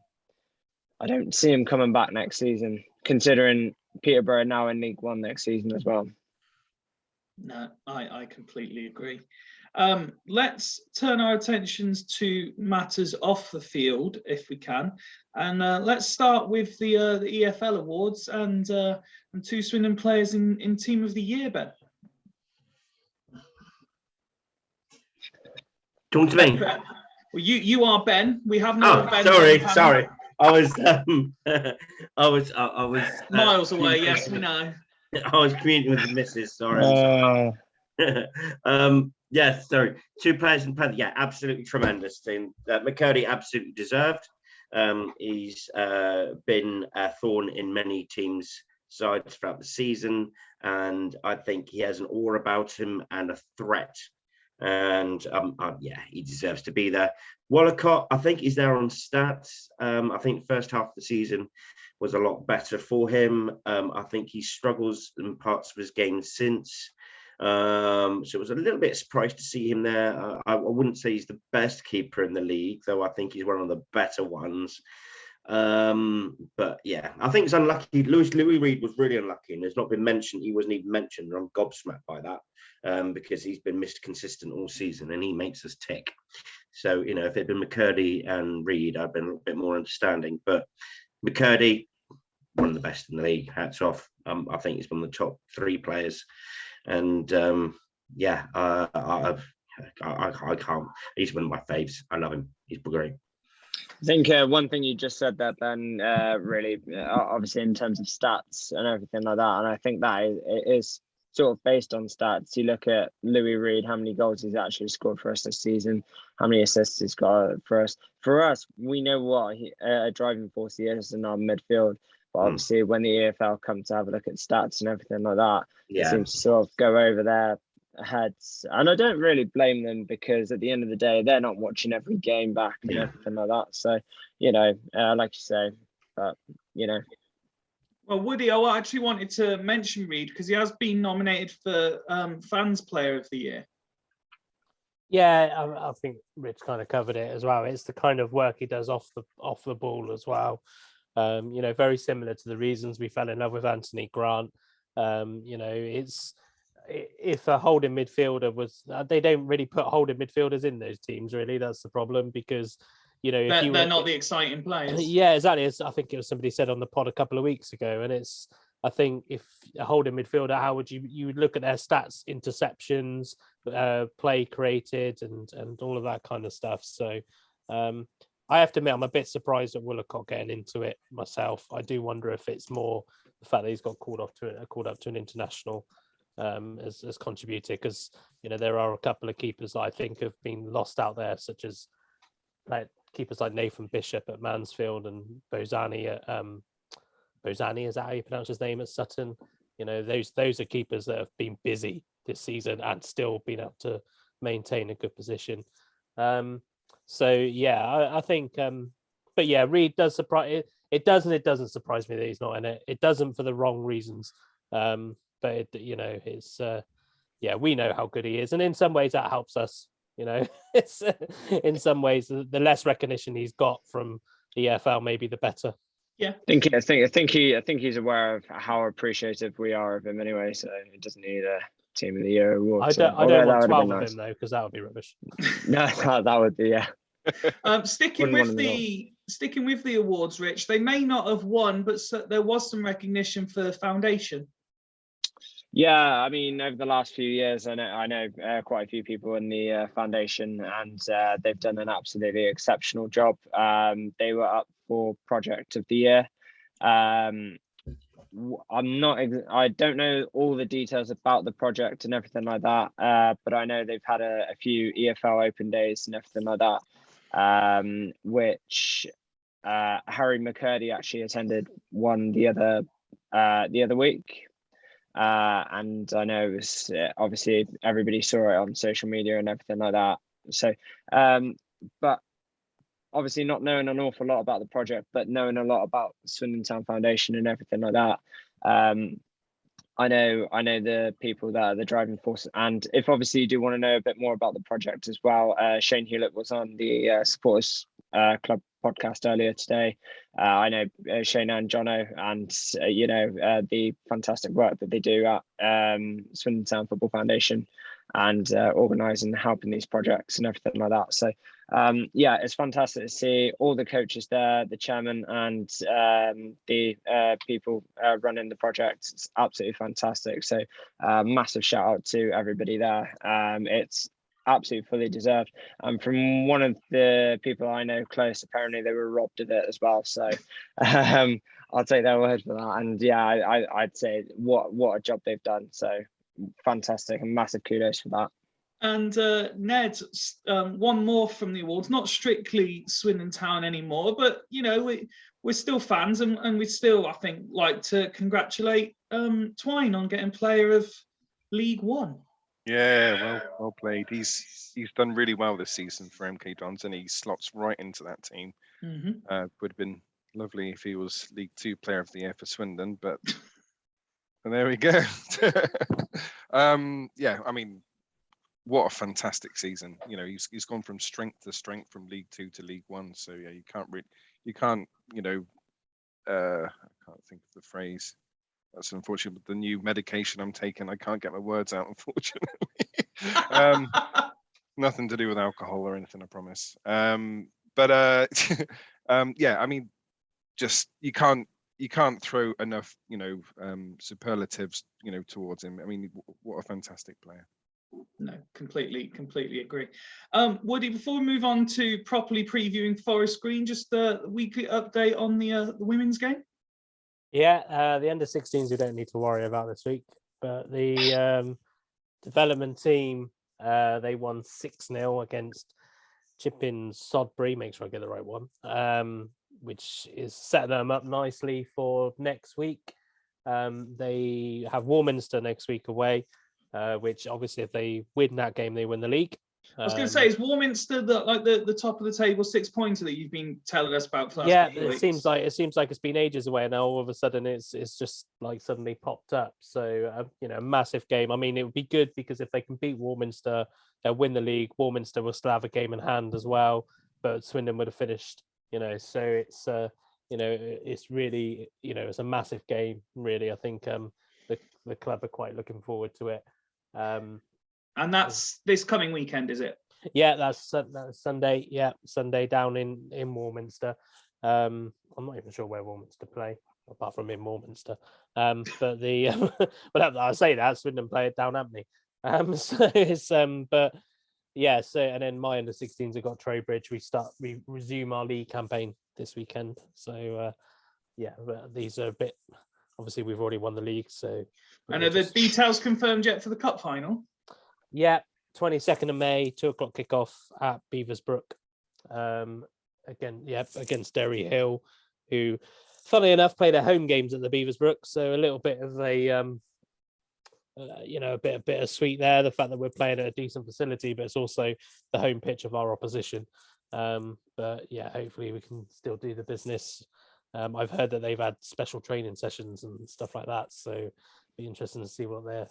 I don't see him coming back next season, considering Peterborough are now in League One next season as well. No, I completely agree. Let's turn our attentions to matters off the field, if we can, and let's start with the EFL Awards and two Swindon players in Team of the Year, Ben. Talk to me. Well, you are Ben. We have no Ben. Sorry. I was miles away. Yes, we know. I was commuting with the missus. Sorry. Yes, sorry. Two players in Penn. Yeah, absolutely tremendous thing. McCurdy absolutely deserved. He's been a thorn in many teams' sides throughout the season, and I think he has an aura about him and a threat. And he deserves to be there. Wolacott, I think he's there on stats. I think the first half of the season was a lot better for him. I think he struggles in parts of his game since. So it was a little bit surprised to see him there. I wouldn't say he's the best keeper in the league, though I think he's one of the better ones. But yeah, I think it's unlucky. Louis Reid was really unlucky, and it's not been mentioned. He wasn't even mentioned, and I'm gobsmacked by that, because he's been missed consistent all season, and he makes us tick. So if it had been McCurdy and Reid, I'd been a little bit more understanding. But McCurdy, one of the best in the league. Hats off. I think he's one of the top three players, and I can't. He's one of my faves. I love him. He's great. I think one thing you just said there, Ben, really, obviously in terms of stats and everything like that, and I think that it is sort of based on stats. You look at Louis Reid, how many goals he's actually scored for us this season, how many assists he's got for us. For us, we know what a driving force he is in our midfield. But obviously, when the EFL come to have a look at stats and everything like that, it seems to sort of go over their heads. And I don't really blame them, because at the end of the day, they're not watching every game back and everything like that. So, like you say, but, Well, Woody, I actually wanted to mention Reid because he has been nominated for Fans Player of the Year. Yeah, I think Rich kind of covered it as well. It's the kind of work he does off the ball as well. Very similar to the reasons we fell in love with Anthony Grant. It's if a holding midfielder was, they don't really put holding midfielders in those teams. Really, that's the problem, because if they're not the exciting players. Yeah, exactly. I think it was somebody said on the pod a couple of weeks ago, and I think if a holding midfielder, how would you would look at their stats, interceptions, play created, and all of that kind of stuff. So I have to admit, I'm a bit surprised at Wolacott getting into it myself. I do wonder if it's more the fact that he's got called up to an international has contributed, because there are a couple of keepers that I think have been lost out there, such as keepers like Nathan Bishop at Mansfield and Bozani at Bozani, is that how you pronounce his name, at Sutton? Those are keepers that have been busy this season and still been able to maintain a good position. So yeah, I think but yeah, Reid does surprise it does, and it doesn't surprise me that he's not in it. It doesn't for the wrong reasons. But it's yeah, we know how good he is, and in some ways that helps us. It's in some ways the less recognition he's got from the EFL, maybe the better. Yeah, I think he's aware of how appreciative we are of him anyway. So he doesn't need a Team of the Year award. I don't want 12 of him though, because that would be rubbish. No, that would be, yeah. Sticking with the awards, Rich, they may not have won, but there was some recognition for the foundation. Yeah, I mean, over the last few years, I know quite a few people in the foundation, and they've done an absolutely exceptional job. They were up for Project of the Year. I don't know all the details about the project and everything like that, but I know they've had a few EFL Open days and everything like that, which Harry McCurdy actually attended one the other week. And I know it was obviously everybody saw it on social media and everything like that. So, but obviously not knowing an awful lot about the project, but knowing a lot about Swindon Town Foundation and everything like that. I know the people that are the driving force. And if obviously you do want to know a bit more about the project as well, Shane Hewlett was on the Supporters Club podcast earlier today. I know Shane and Jono, and the fantastic work that they do at Swindon Town Football Foundation, and organising and helping these projects and everything like that. So yeah, it's fantastic to see all the coaches there, the chairman, and the people running the project. It's absolutely fantastic. So massive shout out to everybody there. It's absolutely fully deserved. And from one of the people I know close, apparently they were robbed of it as well. So I'll take their word for that. And yeah, I'd say what a job they've done. So fantastic, and massive kudos for that. And Neds, one more from the awards, not strictly Swindon Town anymore, but we're still fans, and we still, I think, like to congratulate Twine on getting Player of League One. Yeah, well played. He's done really well this season for MK Dons, and he slots right into that team. Mm-hmm. Would have been lovely if he was League Two Player of the Year for Swindon, but and there we go. Yeah, I mean, what a fantastic season. He's gone from strength to strength, from League Two to League One. So yeah, I can't think of the phrase. That's unfortunate. With the new medication I'm taking, I can't get my words out, unfortunately. Nothing to do with alcohol or anything, I promise. But yeah, I mean, just you can't throw enough, superlatives, towards him. I mean, what a fantastic player. No, completely agree. Woody, before we move on to properly previewing Forest Green, just a weekly update on the women's game. Yeah, the under-16s we don't need to worry about this week, but the development team, they won 6-0 against Chipping Sodbury, make sure I get the right one, which is set them up nicely for next week. They have Warminster next week away, which obviously if they win that game, they win the league. I was going to say, is Warminster the top of the table 6-pointer that you've been telling us about for the last couple of weeks? It seems like it's been ages away, and now all of a sudden it's just like suddenly popped up. So a massive game. I mean, it would be good because if they can beat Warminster, they'll win the league. Warminster will still have a game in hand as well, but Swindon would have finished. So it's it's really it's a massive game. Really, I think the club are quite looking forward to it. And that's this coming weekend, is it? Yeah, that's Sunday. Yeah, Sunday down in Warminster. I'm not even sure where Warminster play, apart from in Warminster. But but I say that Swindon play it down Ampney. So it's but yeah. So and then my under-16s have got Trowbridge. We resume our league campaign this weekend. So yeah, but these are a bit. obviously we've already won the league. So, And are the details confirmed yet for the cup final? Yeah, 22nd of May, 2:00 kickoff at Beaversbrook. Against Derry Hill, who, funnily enough, play their home games at the Beaversbrook. So a little bit of a, a bit of sweet there. The fact that we're playing at a decent facility, but it's also the home pitch of our opposition. But yeah, hopefully we can still do the business. I've heard that they've had special training sessions and stuff like that. So it'd be interesting to see what they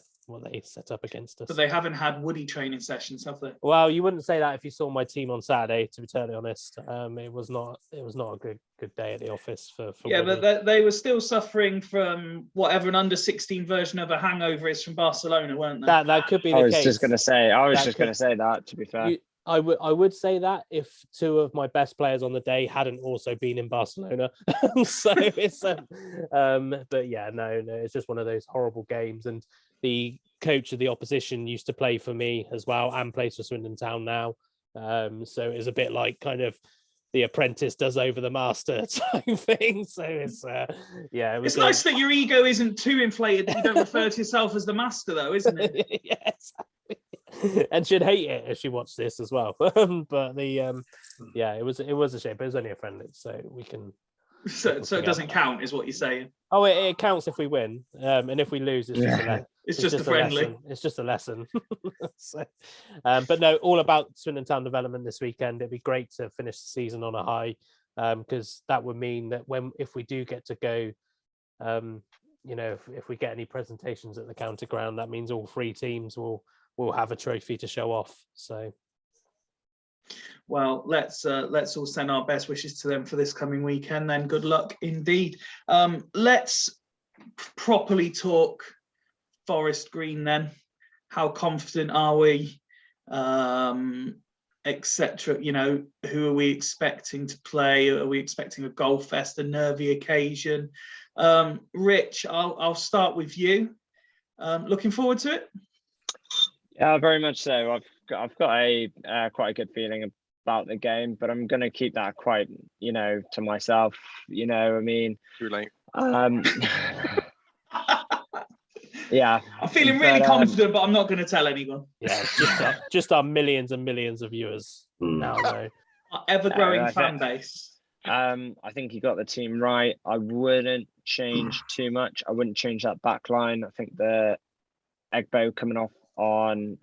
set up against us. But they haven't had Woody training sessions, have they? Well, you wouldn't say that if you saw my team on Saturday, to be totally honest. It was not a good day at the office for Yeah, Woody. but they were still suffering from whatever an under-16 version of a hangover is from Barcelona, weren't they? That could be the case. I was just going to say that, to be fair. I would say that if two of my best players on the day hadn't also been in Barcelona. So it's but yeah, no, it's just one of those horrible games. And the coach of the opposition used to play for me as well and plays for Swindon Town now. So it's a bit like kind of the apprentice does over the master type thing. So it's it's nice that your ego isn't too inflated that you don't refer to yourself as the master, though, isn't it? Yes. And she'd hate it if she watched this as well. But it was a shame. But it was only a friendly, so we can. So it doesn't count, is what you're saying. Oh, it counts if we win, and if we lose, it's just a friendly. Lesson. It's just a lesson. So, but no, all about Swindon Town development this weekend. It'd be great to finish the season on a high, because that would mean that if we do get to go, if we get any presentations at the county ground, that means all three teams will have a trophy to show off. So. Well, let's all send our best wishes to them for this coming weekend. Then good luck indeed. Let's properly talk Forest Green then. How confident are we, etc. Who are we expecting to play? Are we expecting a goal fest, a nervy occasion? Rich, I'll start with you. Looking forward to it? Yeah, very much so. I've got a quite a good feeling about the game, but I'm going to keep that quite, to myself. I mean, Too late. Yeah, I'm feeling really confident, but I'm not going to tell anyone. Yeah, just our millions and millions of viewers now know. Our ever-growing fan base. I think you got the team right. I wouldn't change too much. I wouldn't change that back line. I think the Egbo coming off on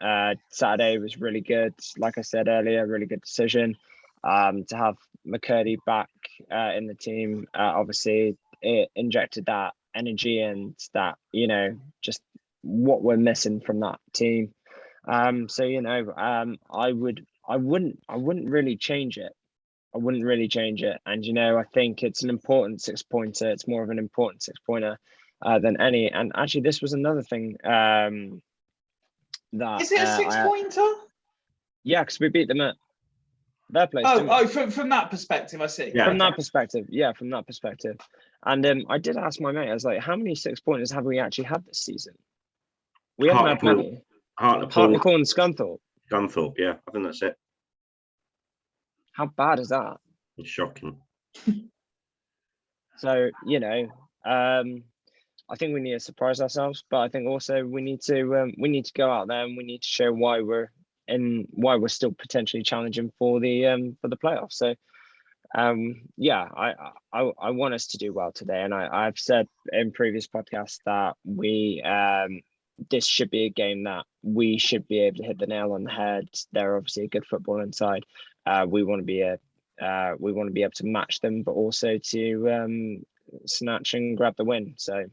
Saturday was really good. Like I said earlier, really good decision. To have McCurdy back in the team, obviously it injected that energy and that, just what we're missing from that team. I wouldn't really change it. I wouldn't really change it. And, I think it's an important 6-pointer. It's more of an important 6-pointer than any. And actually, this was another thing that... Is it a 6-pointer? Yeah, because we beat them at their place. From that perspective, I see. Yeah. From that perspective. And I did ask my mate, I was like, how many 6-pointers have we actually had this season? We haven't had many. Hartlepool and Scunthorpe. Scunthorpe, yeah. I think that's it. How bad is that? It's shocking. So, I think we need to surprise ourselves, but I think also we need to go out there and we need to show why we're still potentially challenging for the playoffs. So I want us to do well today, and I've said in previous podcasts that this should be a game that we should be able to hit the nail on the head. They're obviously a good football inside. We want to be able to match them, but also to snatch and grab the win. So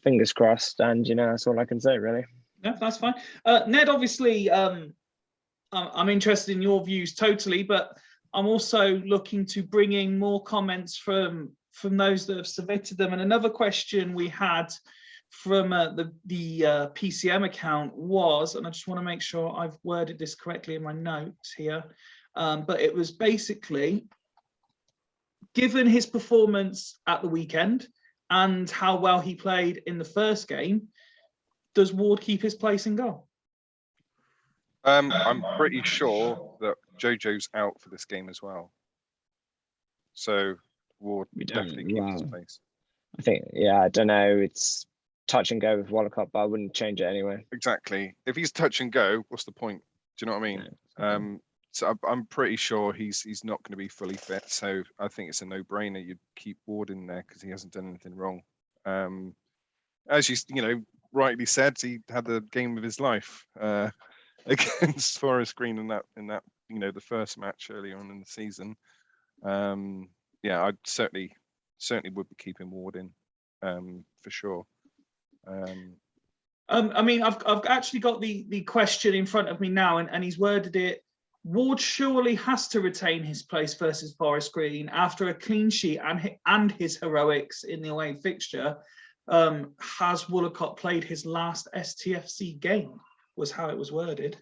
fingers crossed, and that's all I can say really. Yeah, that's fine. Ned, obviously, I'm interested in your views totally, but I'm also looking to bring in more comments from those that have submitted them. And another question we had from the PCM account was, and I just want to make sure I've worded this correctly in my notes here, but it was basically, given his performance at the weekend and how well he played in the first game, does Ward keep his place in goal? I'm pretty sure that Jojo's out for this game as well. So Ward definitely keeps his place. I think, yeah, I don't know. It's touch and go with Wolacott, but I wouldn't change it anyway. Exactly. If he's touch and go, what's the point? Do you know what I mean? So I'm pretty sure he's not going to be fully fit. So I think it's a no-brainer. You'd keep Ward in there because he hasn't done anything wrong. As you know, rightly said, he had the game of his life against Forest Green in that the first match early on in the season. Yeah, I'd certainly would be keeping Ward in for sure. I mean, I've actually got the question in front of me now, and he's worded it. Ward surely has to retain his place versus Forest Green after a clean sheet and his heroics in the away fixture. Has Wolacott played his last STFC game? Was how it was worded.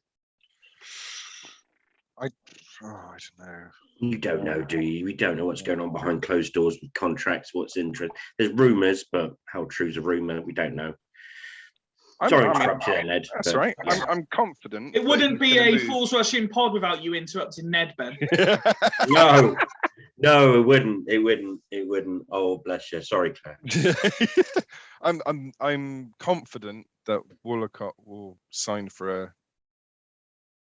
I don't know. You don't know, do you? We don't know what's going on behind closed doors with contracts, what's interesting. There's rumours, but how true's a rumour, we don't know. Sorry to interrupt you there, Ned. That's right. Yeah. I'm confident. It wouldn't be a Fools Rushing pod without you interrupting Ned, Ben. No, it wouldn't. It wouldn't. Oh, bless you. Sorry, Claire. I'm confident that Wolacott will sign for a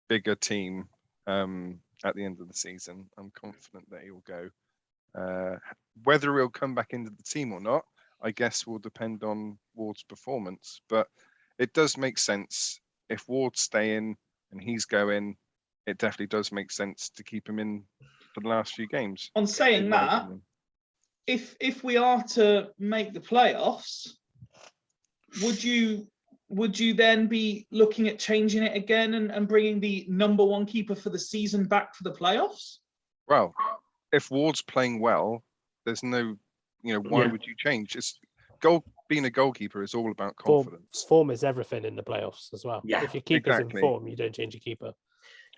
bigger team at the end of the season. I'm confident that he'll go. Whether he'll come back into the team or not, I guess will depend on Ward's performance. But it does make sense if Ward's staying and he's going. It definitely does make sense to keep him in for the last few games. On saying that, if we are to make the playoffs, would you then be looking at changing it again and bringing the number one keeper for the season back for the playoffs? Well, if Ward's playing well, there's no, why would you change? Being a goalkeeper is all about confidence. Form is everything in the playoffs as well. Yeah, if your keeper's in form, you don't change your keeper.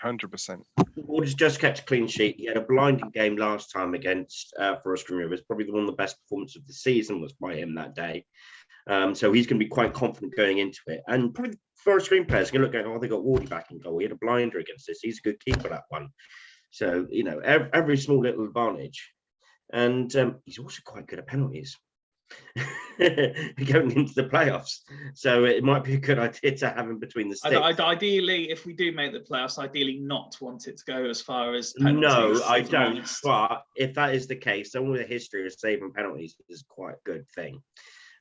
100%. Ward has just kept a clean sheet. He had a blinding game last time against Forest Green Rovers. Probably one of the best performances of the season was by him that day. So he's going to be quite confident going into it. And probably Forest Green players are going to look at, they got Wardy back in goal. He had a blinder against this. He's a good keeper, that one. So, every small little advantage. And he's also quite good at penalties going into the playoffs. So it might be a good idea to have him between the sticks. Ideally, if we do make the playoffs, ideally not want it to go as far as penalties. No, I don't. But if that is the case, then with a history of saving penalties is quite a good thing.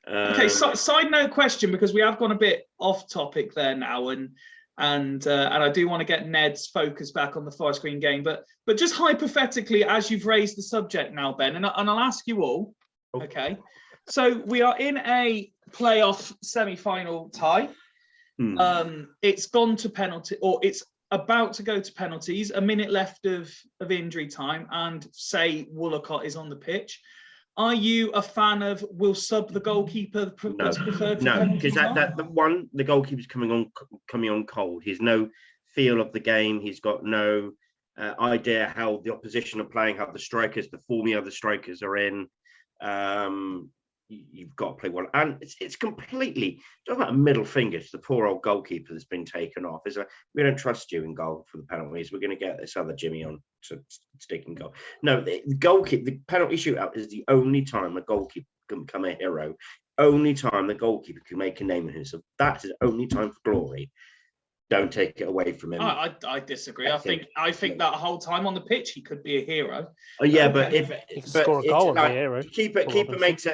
Okay, side note question, because we have gone a bit off topic there now, and I do want to get Ned's focus back on the Forest Green game, but just hypothetically, as you've raised the subject now, Ben, and I'll ask you all. Okay, so we are in a playoff semi-final tie. It's gone to penalty, or it's about to go to penalties. A minute left of injury time, and say Wolacott is on the pitch. Are you a fan of we'll sub the goalkeeper? No, because the goalkeeper's coming on cold. He's no feel of the game. He's got no idea how the opposition are playing, how the strikers, the form the other strikers are in. You've got to play well, and it's completely talking about a middle finger to the poor old goalkeeper that's been taken off. We don't trust you in goal for the penalties. We're going to get this other Jimmy on to stick in goal. No, the penalty shootout is the only time a goalkeeper can become a hero. Only time the goalkeeper can make a name of himself. That is only time for glory. Don't take it away from him. I disagree. I think that whole time on the pitch he could be a hero. Oh yeah, but if he can score a goal, like, a hero. Keeper makes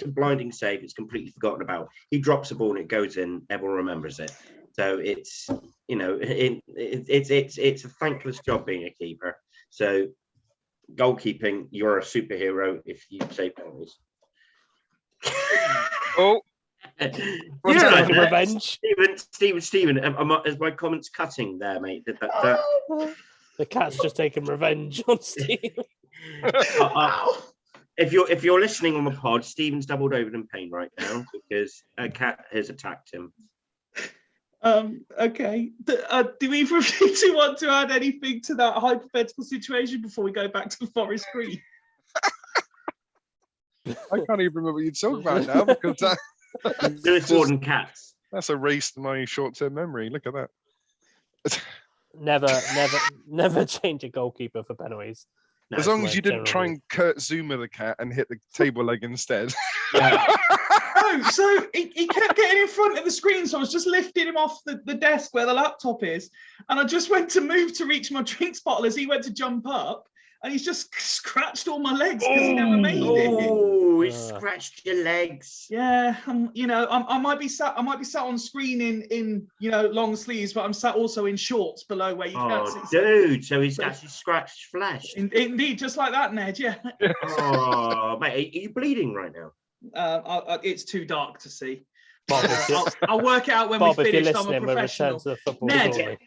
a blinding save. It's completely forgotten about. He drops the ball and it goes in. Everyone remembers it. So it's it's a thankless job being a keeper. So goalkeeping, you're a superhero if you save penalties. Oh. Revenge. Stephen, is my comments cutting there, mate? The cat's just taking revenge on Steve. If you're listening on the pod, Stephen's doubled over in pain right now because a cat has attacked him. Okay. Do either of you two want to add anything to that hypothetical situation before we go back to Forest Green? I can't even remember what you're talking about now because that. Lewis Ward and cats. That's erased my short-term memory. Look at that. Never change a goalkeeper for penalties. As long as you didn't try and Kurt Zuma the cat and hit the table leg instead. Yeah. Oh, so he kept getting in front of the screen, so I was just lifting him off the desk where the laptop is, and I just went to move to reach my drinks bottle as he went to jump up, and he's just scratched all my legs because he never made it. Oh, he scratched your legs. Yeah, I might be sat on screen in long sleeves, but I'm sat also in shorts below where you can't see. Dude, so he's actually scratched flesh. Indeed, just like that, Ned. Yeah. Oh, mate, are you bleeding right now? It's too dark to see. Bob, I'll work it out when Bob, we if you're finish. I'm a listening, we'll return professional. to the football Ned, shortly.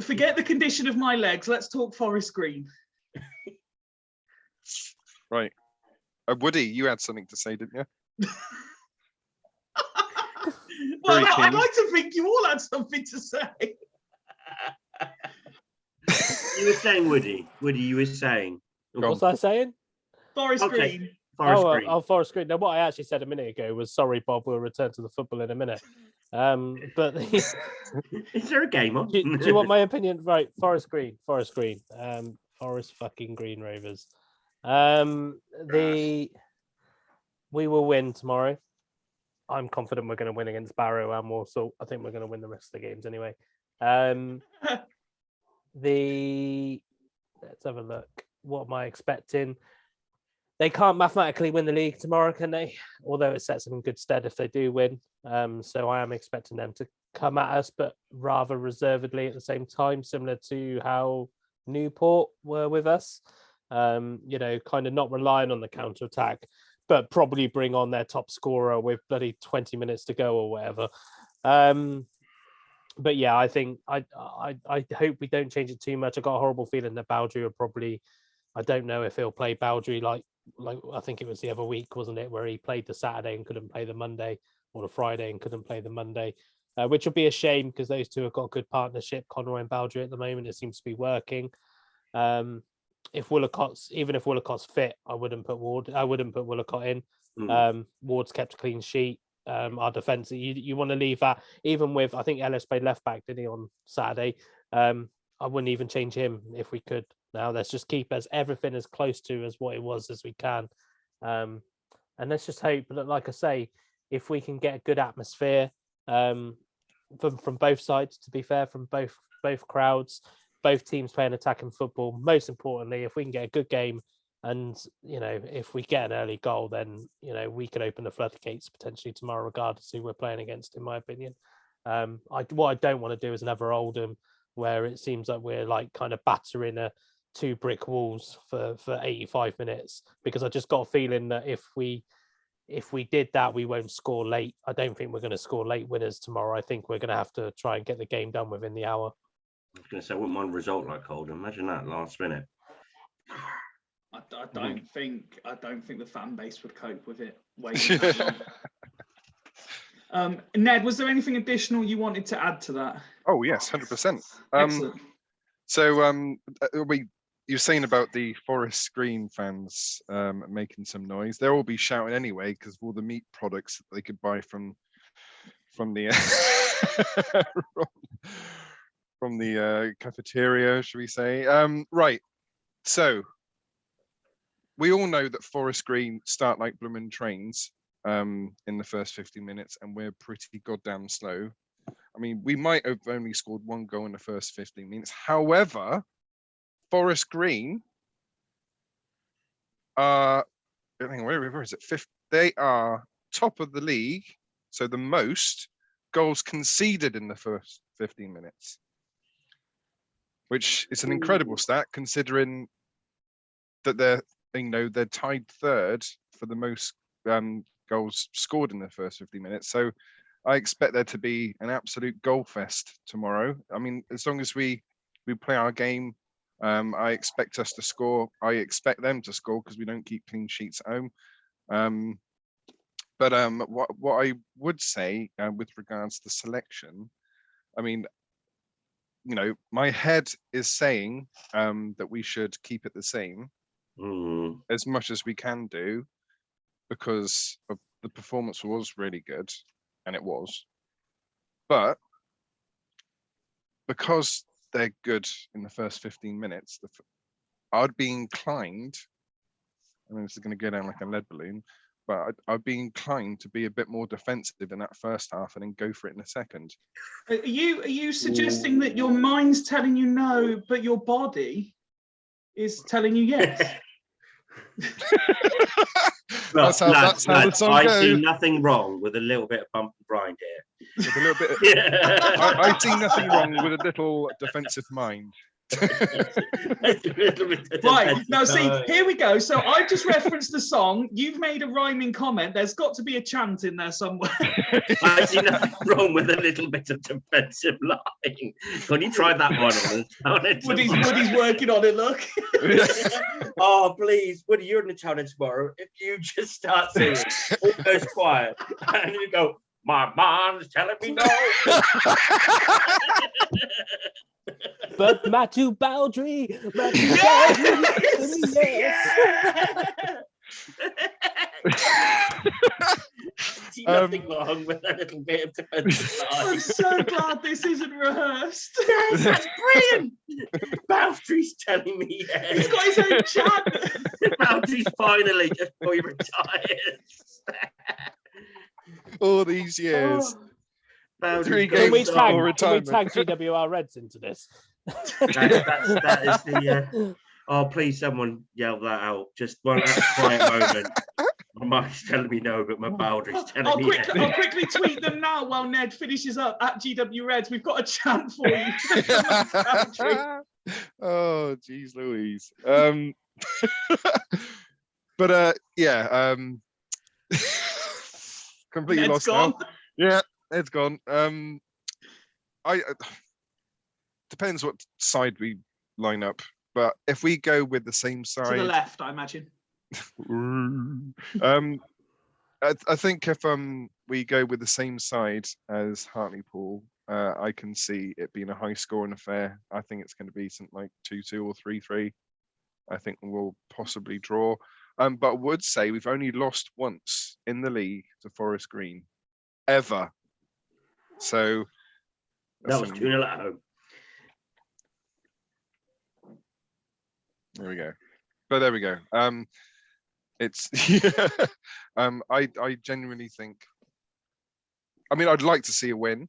Forget the condition of my legs. Let's talk Forest Green. Right. Woody, you had something to say, didn't you? Well, Very I'd keen. like to think you all had something to say. You were saying, Woody. Woody, you were saying. What was I saying? Forest Okay. Green. Forest Green. Forest Green. Now, what I actually said a minute ago was, sorry, Bob, we'll return to the football in a minute. But Is there a game on? do you want my opinion? Right, Forest Green. Forest fucking Green Rovers. We will win tomorrow. I'm confident we're going to win against Barrow and Walsall. I think we're going to win the rest of the games anyway. Let's have a look. What am I expecting? They can't mathematically win the league tomorrow, can they? Although it sets them in good stead if they do win. So I am expecting them to come at us, but rather reservedly at the same time, similar to how Newport were with us. Kind of not relying on the counter attack, but probably bring on their top scorer with bloody 20 minutes to go or whatever. But yeah, I think I hope we don't change it too much. I got a horrible feeling that Baldry will probably. I don't know if he'll play Baldry like I think it was the other week, wasn't it, where he played the Saturday and couldn't play the Monday, or the Friday and couldn't play the Monday, which would be a shame because those two have got a good partnership, Conroy and Baldry at the moment. It seems to be working. If Woolacott's fit, I wouldn't put Wolacott in. Ward's kept a clean sheet. Our defence, you want to leave that, even with, I think Ellis played left back, didn't he, on Saturday? I wouldn't even change him if we could. Now let's just keep everything as close to as what it was as we can, and let's just hope that, like I say, if we can get a good atmosphere from both sides. To be fair, from both crowds, both teams playing attacking football. Most importantly, if we can get a good game, and if we get an early goal, then we could open the floodgates potentially tomorrow, regardless of who we're playing against. In my opinion, what I don't want to do is another Oldham where it seems like we're like kind of battering two brick walls for 85 minutes, because I just got a feeling that if we did that, we won't score late. I don't think we're going to score late winners tomorrow. I think we're going to have to try and get the game done within the hour. I was going to say, I wouldn't mind a result like Oldham. Imagine that last minute. I don't think the fan base would cope with it waiting that long. Ned, was there anything additional you wanted to add to that? Oh yes, 100%. Excellent. So you're saying about the Forest Green fans making some noise. They'll all be shouting anyway because of all the meat products that they could buy from the from the cafeteria, should we say? Right. So we all know that Forest Green start like blooming trains in the first 50 minutes, and we're pretty goddamn slow. I mean, we might have only scored one goal in the first 15 minutes. However, Forest Green are, where is it? Fifth. They are top of the league, so the most goals conceded in the first 15 minutes, which is an incredible stat considering that they're tied third for the most goals scored in the first 50 minutes. So I expect there to be an absolute goal fest tomorrow. I mean, as long as we play our game, I expect us to score. I expect them to score because we don't keep clean sheets at home. But what I would say with regards to selection, I mean, my head is saying that we should keep it the same as much as we can do, because of the performance was really good, and it was. But because they're good in the first 15 minutes, I'd be inclined, I mean, this is going to go down like a lead balloon, but I'd be inclined to be a bit more defensive in that first half and then go for it in the second. Are you suggesting that your mind's telling you no, but your body is telling you yes? Well, That's how the song I goes. see nothing wrong with a little bit of bump and grind here. With a little bit. I see nothing wrong with a little defensive mind. Right, now see, here we go. So I just referenced the song. You've made a rhyming comment. There's got to be a chant in there somewhere. I see nothing wrong with a little bit of defensive line. Can you try that one on? Woody's working on it, look. Oh, please, Woody, you're in the town tomorrow. If you just start singing, all goes quiet, and you go, my mind's telling me no. But Matthew Baldry, See nothing wrong with a little bit of defensive line. I'm so glad this isn't rehearsed. Yes, that's brilliant. Baldry's telling me yes. He's got his own chant. Baldry's finally just before he retires. All these years. Oh, 3 Can we games tag before retirement. GWR Reds into this? that is the. Oh, please, someone yell that out. Just one quiet moment. My mind's telling me no, but my Baldry's telling me yes. I'll quickly tweet them now while Ned finishes up at GW Reds. We've got a chant for you. Oh, geez, Louise. But yeah. Completely Ned's lost gone. now. Yeah, Ned's gone. I depends what side we line up, but if we go with the same side To the left, I imagine. I think if we go with the same side as Hartlepool, I can see it being a high scoring affair. I think it's going to be something like 2-2 or 3-3. I think we'll possibly draw. But I would say we've only lost once in the league to Forest Green, ever. So That was 2-0 at home. There we go. But there we go. It's I genuinely think. I mean, I'd like to see a win,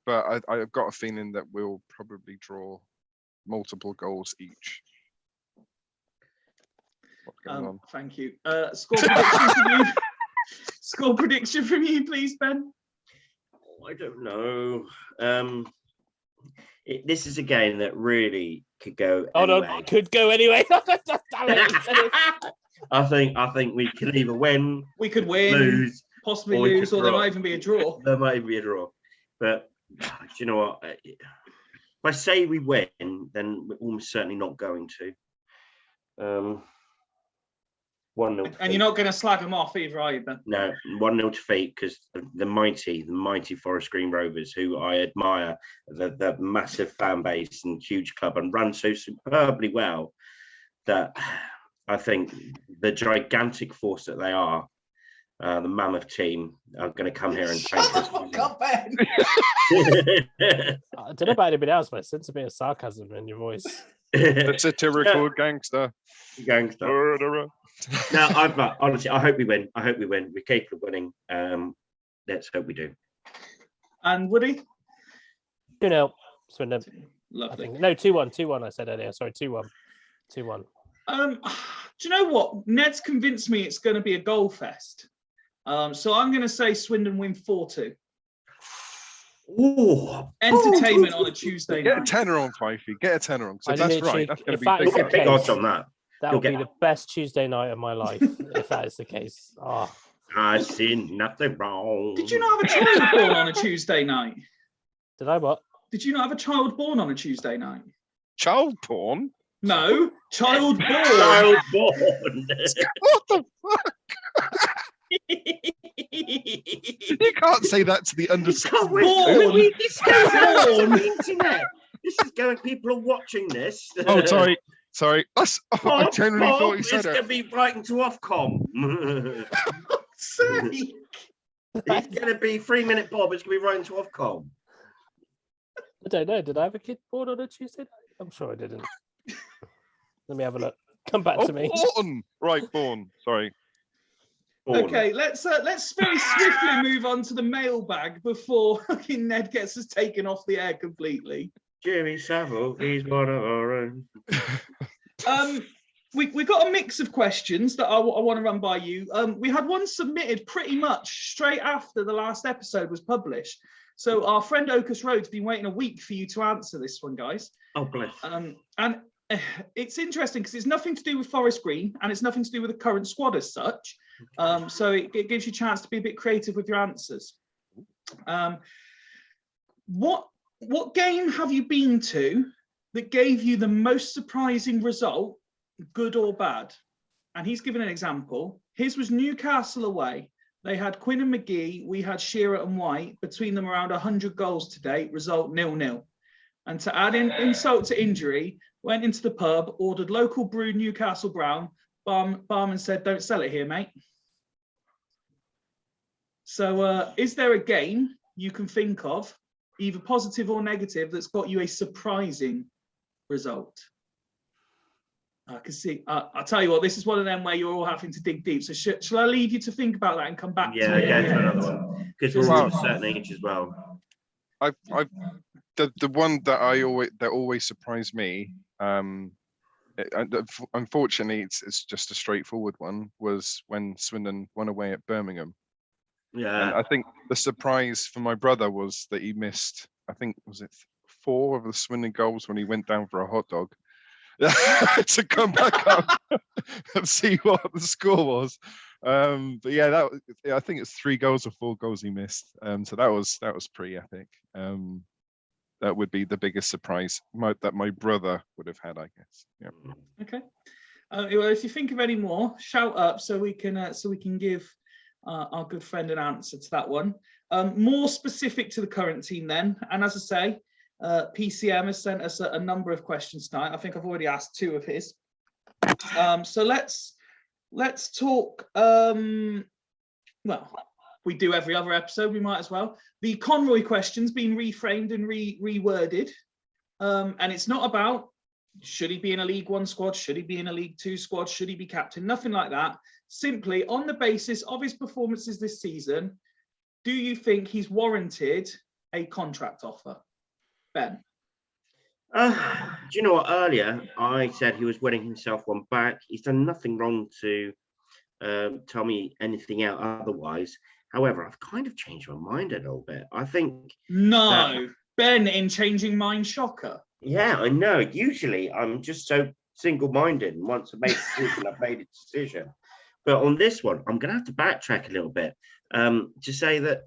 but I've got a feeling that we'll probably draw multiple goals each. What's going on? Thank you. Score prediction from you. Score prediction from you, please, Ben. I don't know. This is a game that really could go. Hold anyway. on, could go anyway. I think we can either win, We could win, lose, possibly or we lose, could or there draw. might even be a draw. There might even be a draw. But do you know what? If I say we win, then we're almost certainly not going to. 1-0. And you're not going to slag them off either, are you, Ben? No, 1-0 to Fyfie because the mighty Forest Green Rovers, who I admire, the massive fan base and huge club, and run so superbly well that I think the gigantic force that they are, the mammoth team, are going to come here and tank us. Ben. I don't know about anybody else, but I sense a bit of sarcasm in your voice. The satirical gangster. Gangster. No, honestly, I hope we win. We're capable of winning. Let's hope we do. And Woody? 2-0, Swindon. Lovely. I think. No, 2-1. 2-1, I said earlier. Sorry, 2-1. 2-1. Do you know what? Ned's convinced me it's going to be a goal fest. So I'm going to say Swindon win 4-2. Oh, Entertainment on a Tuesday Get a night. tenner on Fyfie. Get a tenner on. So I that's literally- right. That's going if to be that you'll is big. the get big case. odds on that. That You'll would be get the best Tuesday night of my life, if that is the case. Oh, I see nothing wrong. Did you not have a child born on a Tuesday night? did I what? Did you not have a child born on a Tuesday night? Child porn? No, child born. Child born? What the fuck? You can't say that to the under 16. Born. This is going on the internet. This is going. People are watching this. Oh, sorry. That's, I generally thought you said it's going to it. be Brighton to Ofcom. Sake. It's going to be 3-minute Bob. It's going to be Brighton to Ofcom. I don't know. Did I have a kid born on a Tuesday night? I'm sure I didn't. Let me have a look. Come back to me. Born. Right, born. Sorry. Okay, let's very swiftly move on to the mailbag before fucking Ned gets us taken off the air completely. Jimmy Savile, he's one of our own. We got a mix of questions that I want to run by you. We had one submitted pretty much straight after the last episode was published. So our friend Ocus Road's been waiting a week for you to answer this one, guys. Oh, bless. And it's interesting because it's nothing to do with Forest Green and it's nothing to do with the current squad as such. So it gives you a chance to be a bit creative with your answers. What game have you been to that gave you the most surprising result, good or bad? And he's given an example. His was Newcastle away. They had Quinn and McGee. We had Shearer and White. Between them, around 100 goals to date. Result 0-0. And to add insult to injury, went into the pub, ordered local brewed Newcastle Brown. Barman said, "Don't sell it here, mate." So is there a game you can think of, either positive or negative, that's got you a surprising result? I can see. I'll tell you what, this is one of them where you're all having to dig deep. So shall I leave you to think about that and come back to me? Yeah, go to another one. Because we're all of a certain age as well. The one that always surprised me, unfortunately, it's just a straightforward one, was when Swindon won away at Birmingham. Yeah. And I think the surprise for my brother was that he missed, I think, was it 4 of the Swindon goals when he went down for a hot dog to come back up and see what the score was. But yeah, I think it's 3 goals or 4 goals he missed. So that was pretty epic. That would be the biggest surprise that my brother would have had, I guess. Yeah. Okay. Well, if you think of any more, shout up so we can give our good friend an answer to that one. More specific to the current team then, and as I say, PCM has sent us a number of questions tonight. I think I've already asked 2 of his. So let's talk. Well, we do every other episode. We might as well. The Conroy question's been reframed and reworded, and it's not about should he be in a League One squad, should he be in a League Two squad, should he be captain, nothing like that. Simply on the basis of his performances this season, do you think he's warranted a contract offer? Ben? Do you know what? Earlier, I said he was winning himself one back. He's done nothing wrong to tell me anything out otherwise. However, I've kind of changed my mind a little bit. I think... No, Ben in changing mind, shocker. Yeah, I know. Usually, I'm just so single-minded. And once I've made a decision, I've made a decision. But on this one, I'm going to have to backtrack a little bit to say that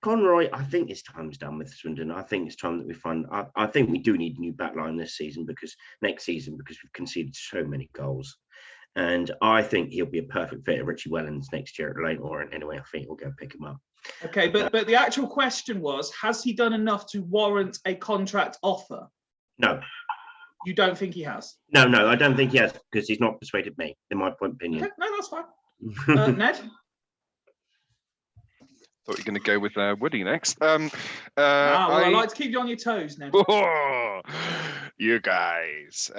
Conroy, I think his time's done with Swindon. I think it's time that we find... I think we do need a new backline next season because we've conceded so many goals. And I think he'll be a perfect fit at Richie Wellens next year at Lane Orient. Anyway, I think we'll go pick him up. Okay, but the actual question was, has he done enough to warrant a contract offer? No. You don't think he has? No, I don't think he has because he's not persuaded me, in my opinion. Okay, no, that's fine. Ned? Thought you were going to go with Woody next. I like to keep you on your toes, Ned. Oh, you guys.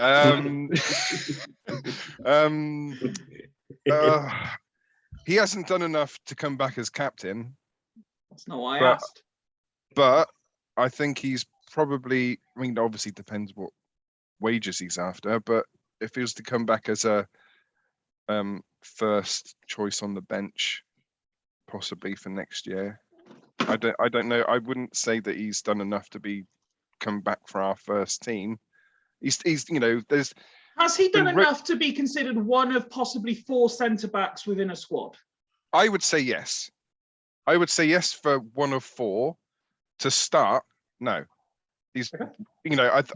He hasn't done enough to come back as captain. That's not why I asked. But I think he's probably, I mean, obviously depends what wages he's after, but if he was to come back as a first choice on the bench, possibly for next year, I don't know. I wouldn't say that he's done enough to come back for our first team. He's there's. Has he done enough to be considered one of possibly 4 centre-backs within a squad? I would say yes. I would say yes for one of 4 to start. No, he's. Okay.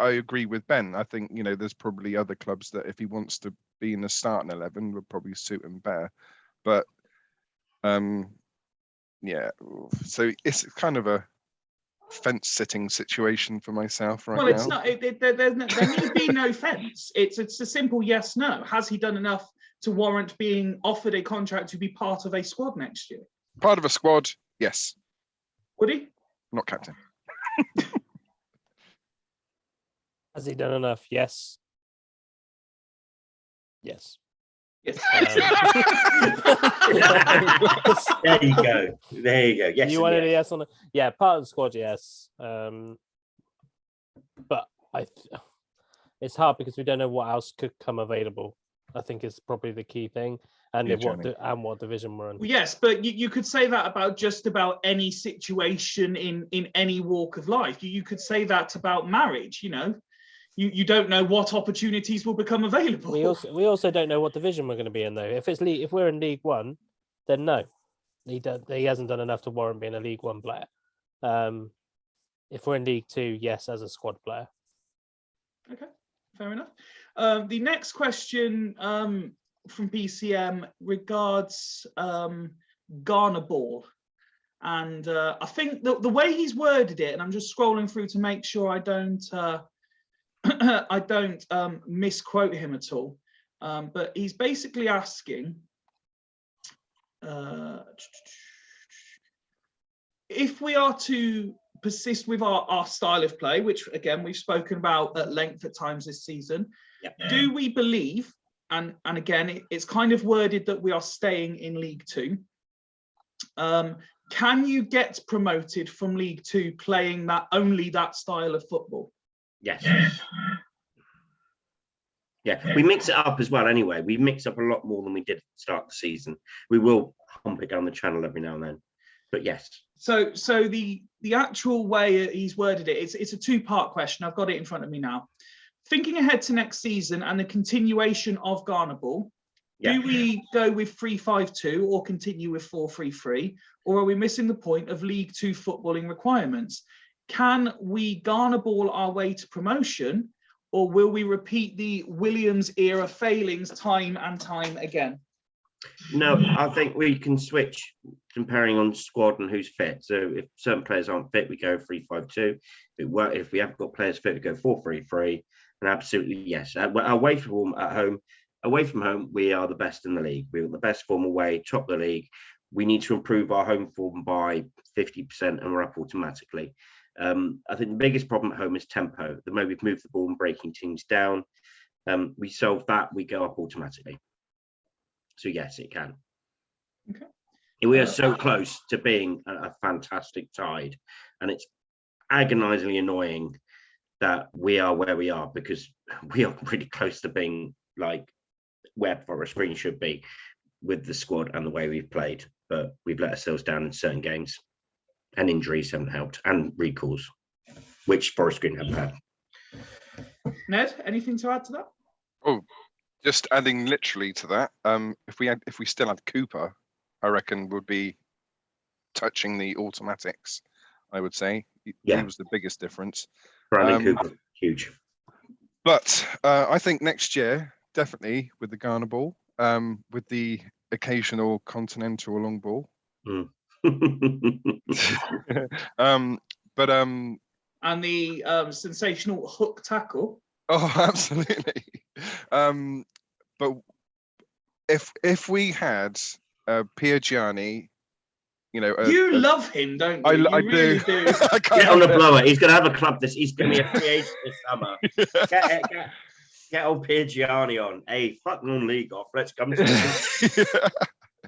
I agree with Ben. I think there's probably other clubs that if he wants to be in the starting 11 would probably suit him better. But yeah. So it's kind of a fence-sitting situation for myself right now. Well, it's not. There need be no fence. It's a simple yes/no. Has he done enough to warrant being offered a contract to be part of a squad next year? Part of a squad, yes. Would he? Not captain. Has he done enough? Yes. Yes. Yes. There you go. There you go. Yes. You and wanted a yes. yes on it? Yeah, part of the squad, yes. But it's hard because we don't know what else could come available. I think is probably the key thing, and Yeah, what division we're in. Well, yes, but you could say that about just about any situation in any walk of life. You could say that about marriage. You know, you don't know what opportunities will become available. We also don't know what division we're going to be in though. If we're in League One, then no, he hasn't done enough to warrant being a League One player. If we're in League Two, yes, as a squad player. Okay, fair enough. The next question from BCM regards Ghana ball. And I think the way he's worded it, and I'm just scrolling through to make sure I don't misquote him at all. But he's basically asking if we are to persist with our style of play, which again we've spoken about at length at times this season. Yep. Do we believe, and again it's kind of worded that we are staying in League Two. Can you get promoted from League Two playing only that style of football? Yes. Yeah, we mix it up as well anyway. We mix up a lot more than we did at the start of the season. We will hump it down the channel every now and then. But yes. So the actual way he's worded it, it's a two-part question. I've got it in front of me now. Thinking ahead to next season and the continuation of Ghana ball, Yeah. do we go with 3-5-2 or continue with 4-3-3, or are we missing the point of League Two footballing requirements? Can we Ghana ball our way to promotion, or will we repeat the Williams era failings time and time again? No, I think we can switch comparing on squad and who's fit. So if certain players aren't fit, we go 3-5-2. If we have got players fit, we go 4-3-3. And absolutely yes. Away from home, we are the best in the league. We're the best form away, top of the league. We need to improve our home form by 50%, and we're up automatically. I think the biggest problem at home is tempo. The moment we've moved the ball and breaking teams down, we solve that, we go up automatically. So yes, it can. Okay. We are so close to being a fantastic side, and it's agonizingly annoying that we are where we are, because we are pretty close to being like where Forest Green should be with the squad and the way we've played. But we've let ourselves down in certain games, and injuries haven't helped, and recalls, which Forest Green haven't had. Ned, anything to add to that? Oh, just adding literally to that, if we still had Cooper, I reckon would be touching the automatics. I would say he was the biggest difference. Brandon Cooper, huge. But I think next year, definitely with the Ghana ball, with the occasional continental long ball. Mm. And the sensational hook tackle. Oh, absolutely. But if we had Piergiani, you love him, don't you? I you really do. do. Get on the blower. He's going to have a club. He's going to be a free agent this summer. Get old Piergiani on. Hey, fuck non-league off. Let's come to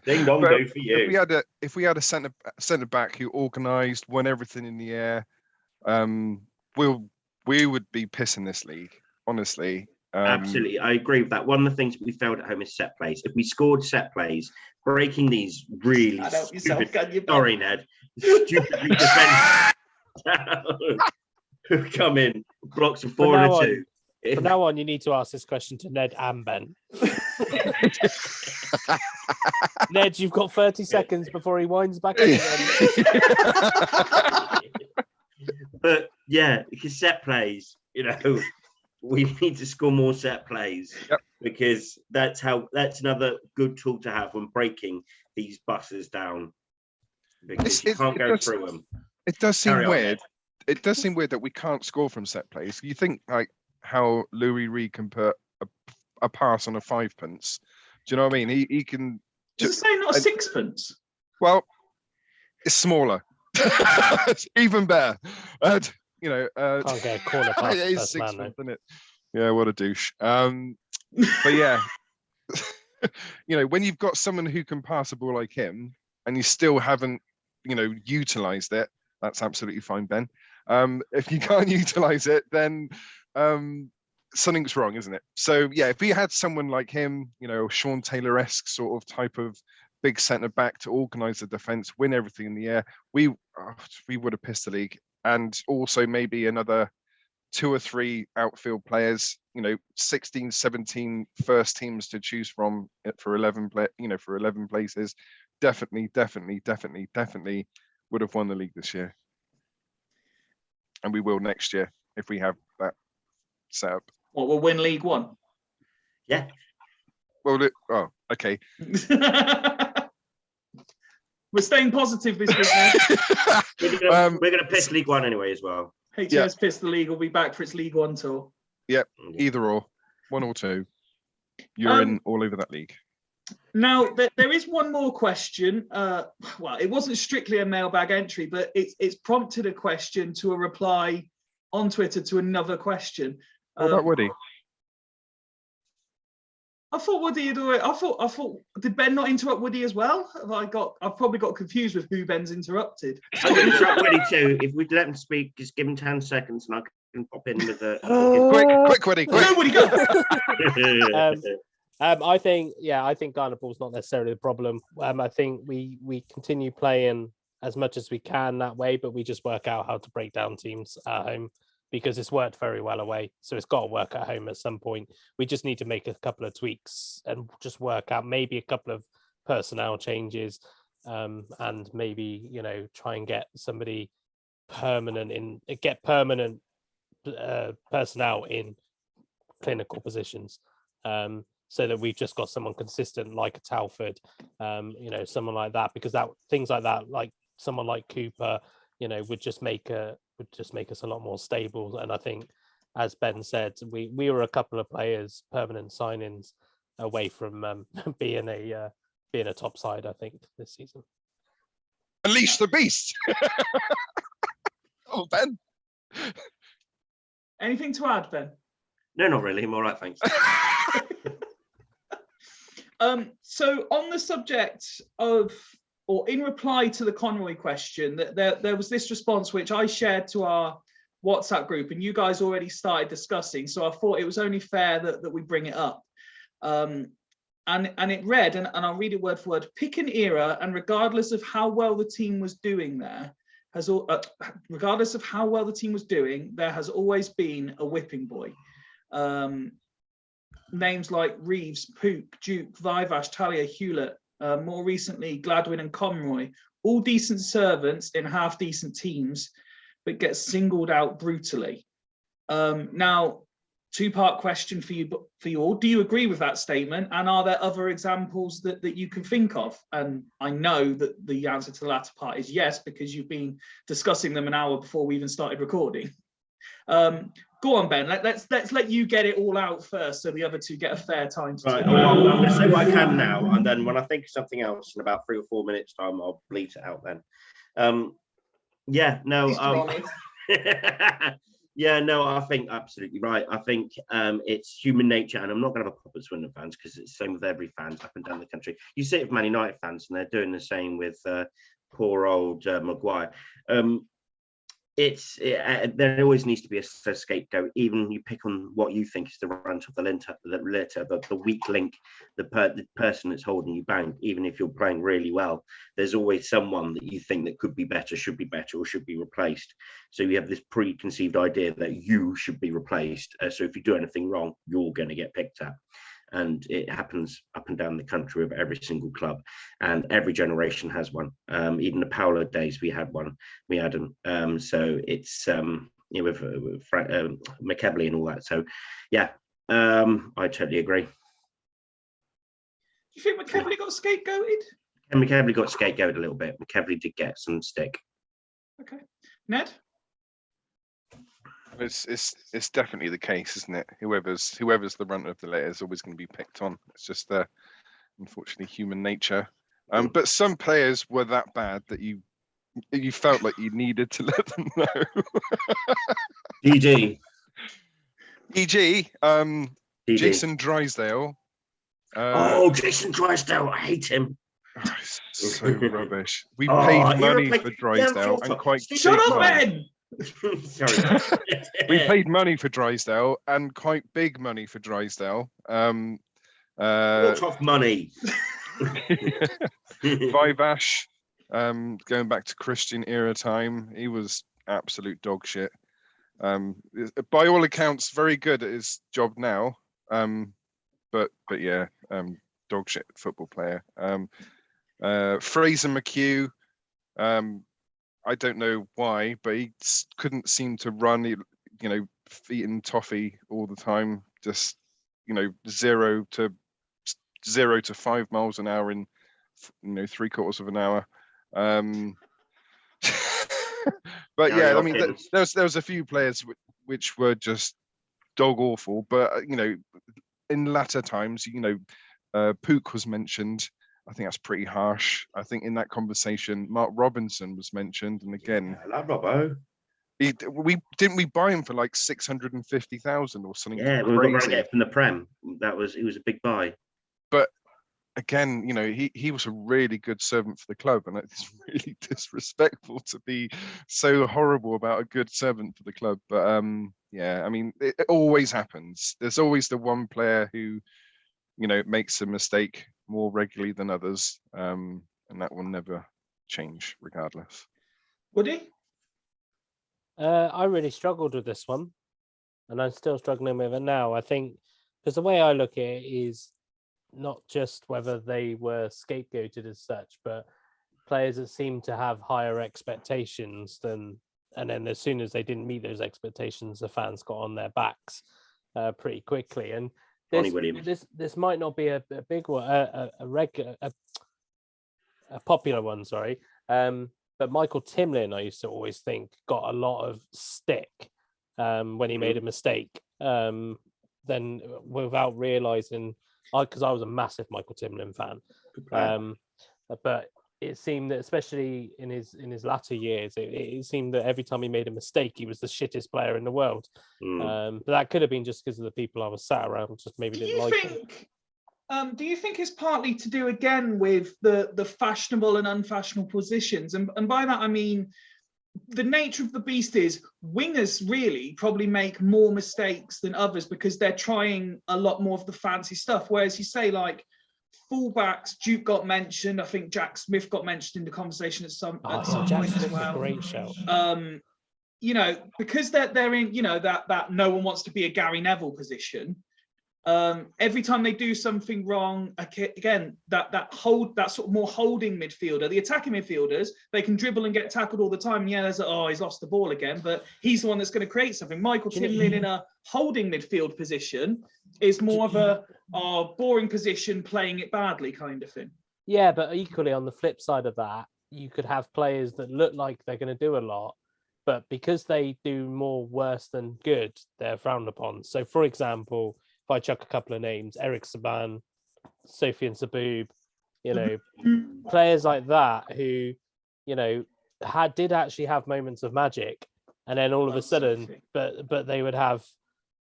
Ding dong do for you. If we had a centre back who organised, won everything in the air, we would be pissing this league, honestly. Absolutely, I agree with that. One of the things we failed at home is set plays. If we scored set plays, breaking these really stupid, sorry Ned, stupidly defensive who come in, blocks of 4 and 2. From now on, you need to ask this question to Ned and Ben. Ned, you've got 30 seconds before he winds back in. But yeah, because set plays, we need to score more set plays. Yep. Because that's another good tool to have when breaking these buses down. Because you can't go through them. It does seem weird. It does seem weird that we can't score from set plays. You think like how Reid can put a pass on a 5-pence. Do you know what I mean? He can. Does it say not a 6-pence? Well, it's smaller. It's even better. Can't get a corner pass. It is 6-pence, isn't it? Yeah, what a douche. But yeah. you know, when you've got someone who can pass a ball like him and you still haven't, you know, utilized it, that's absolutely fine, Ben. If you can't utilize it, then something's wrong, isn't it? So yeah, if we had someone like him, you know, Sean Taylor-esque sort of type of big centre back to organise the defence, win everything in the air, we would have pissed the league. And also maybe another 2 or 3 outfield players, you know, 16, 17 first teams to choose from for 11 places. Definitely would have won the league this year. And we will next year if we have that set up. What, we'll win League One? Yeah. Well, okay. We're staying positive this week, man. We're gonna piss League One anyway as well. HMS Piss the League will be back for its League One tour. Yep, either or, 1 or 2. You're in all over that league. Now, there is one more question. Well, it wasn't strictly a mailbag entry, but it's prompted a question to a reply on Twitter to another question. What about Woody? I thought Woody had already. I thought. Did Ben not interrupt Woody as well? I've probably got confused with who Ben's interrupted. I'm going to interrupt Woody too. If we'd let him speak, just give him 10 seconds, and I can pop in with the. Quick, Woody, quick. Go, Woody, go. I think Hartlepool's not necessarily the problem. I think we continue playing as much as we can that way, but we just work out how to break down teams at home, because it's worked very well away. So it's got to work at home at some point. We just need to make a couple of tweaks and just work out maybe a couple of personnel changes, and maybe, you know, try and get somebody permanent personnel in clinical positions, so that we've just got someone consistent like a Talford, you know, someone like that, because things like that, like someone like Cooper, you know, would just make us a lot more stable. And I think, as Ben said, we were a couple of players, permanent signings, away from being a top side, I think, this season. Unleash the beast. Oh, Ben. Anything to add, Ben? No, not really. I'm all right, thanks. So on the subject of, or in reply to the Conroy question, that there was this response which I shared to our WhatsApp group, and you guys already started discussing. So I thought it was only fair that we bring it up. And it read, and I'll read it word for word: pick an era, and regardless of how well the team was doing, there has always been a whipping boy. Names like Reeves, Pook, Duke, Vivash, Talia, Hewlett, more recently Gladwin and Conroy, all decent servants in half-decent teams, but get singled out brutally. Now, two-part question for you all. Do you agree with that statement? And are there other examples that you can think of? And I know that the answer to the latter part is yes, because you've been discussing them an hour before we even started recording. Go on, Ben. Let's let you get it all out first, so the other two get a fair time to Right. talk. Well, I'm going to say what I can now, and then when I think of something else in about 3 or 4 minutes' time, I'll bleat it out then. Yeah, no. Yeah, no, I think absolutely right. I think it's human nature, and I'm not going to have a pop at Swindon fans, because it's the same with every fan up and down the country. You see it with Man United fans, and they're doing the same with poor old Maguire. There always needs to be a scapegoat. Even you pick on what you think is the runt of the litter, the weak link, the person that's holding you back. Even if you're playing really well, there's always someone that you think that could be better, should be better, or should be replaced. So you have this preconceived idea that you should be replaced. So if you do anything wrong, you're going to get picked at. And it happens up and down the country with every single club, and every generation has one. Even the Paolo days, we had one. We had them. So it's with McKebley and all that. So yeah, I totally agree. Do you think McKebley got scapegoated? And McKebley got scapegoated a little bit. McKebley did get some stick. Okay, Ned. It's definitely the case, isn't it? Whoever's the runt of the letter is always going to be picked on. It's just unfortunately human nature. But some players were that bad that you felt like you needed to let them know. DG. Jason Drysdale. Jason Drysdale, I hate him. It's so rubbish. We Oh, paid he money replaced- for Drysdale yeah, and quite Shut big up, money. Ben! Sorry. We paid money for Drysdale and quite big money for Drysdale. Off money. Fyfie, going back to Christian era time, he was absolute dog shit. By all accounts, very good at his job now. But yeah, dog shit football player. Fraser McHugh, I don't know why, but he couldn't seem to run. He, eating toffee all the time. Just 0 to 5 miles an hour in 3/4 of an hour. But Gary yeah, I mean, Hopkins. there was a few players which were just dog awful. But in latter times, Pook was mentioned. I think that's pretty harsh. I think in that conversation, Mark Robinson was mentioned, and again, I love Robbo. We buy him for like 650,000 or something. Yeah, we got crazy. relegated from the Prem. He was a big buy. But again, he was a really good servant for the club, and it's really disrespectful to be so horrible about a good servant for the club. But yeah, I mean, it always happens. There's always the one player who makes a mistake more regularly than others, and that will never change regardless. Woody? I really struggled with this one, and I'm still struggling with it now. I think because the way I look at it is not just whether they were scapegoated as such, but players that seem to have higher expectations and then as soon as they didn't meet those expectations, the fans got on their backs pretty quickly. And this might not be a big one, a popular one, sorry. But Michael Timlin, I used to always think, got a lot of stick when he made a mistake. Then without realizing, because I was a massive Michael Timlin fan, but it seemed that especially in his latter years, it seemed that every time he made a mistake, he was the shittest player in the world. But that could have been just because of the people I was sat around, just maybe didn't like him. Do you think it's partly to do again with the fashionable and unfashionable positions? And by that, I mean, the nature of the beast is wingers really probably make more mistakes than others because they're trying a lot more of the fancy stuff. Whereas you say like fullbacks, Duke got mentioned. I think Jack Smith got mentioned in the conversation at some point as well. Great shout. Because they're in, that no one wants to be a Gary Neville position. Every time they do something wrong, again, that sort of more holding midfielder, the attacking midfielders, they can dribble and get tackled all the time. And yeah, there's he's lost the ball again, but he's the one that's going to create something. Michael Timlin in a holding midfield position is more of a boring position, playing it badly kind of thing. Yeah, but equally on the flip side of that, you could have players that look like they're going to do a lot, but because they do more worse than good, they're frowned upon. So, for example, if I chuck a couple of names, Eric Saban, Sofian Saboob, players like that who, did actually have moments of magic, and then all of a sudden, but they would have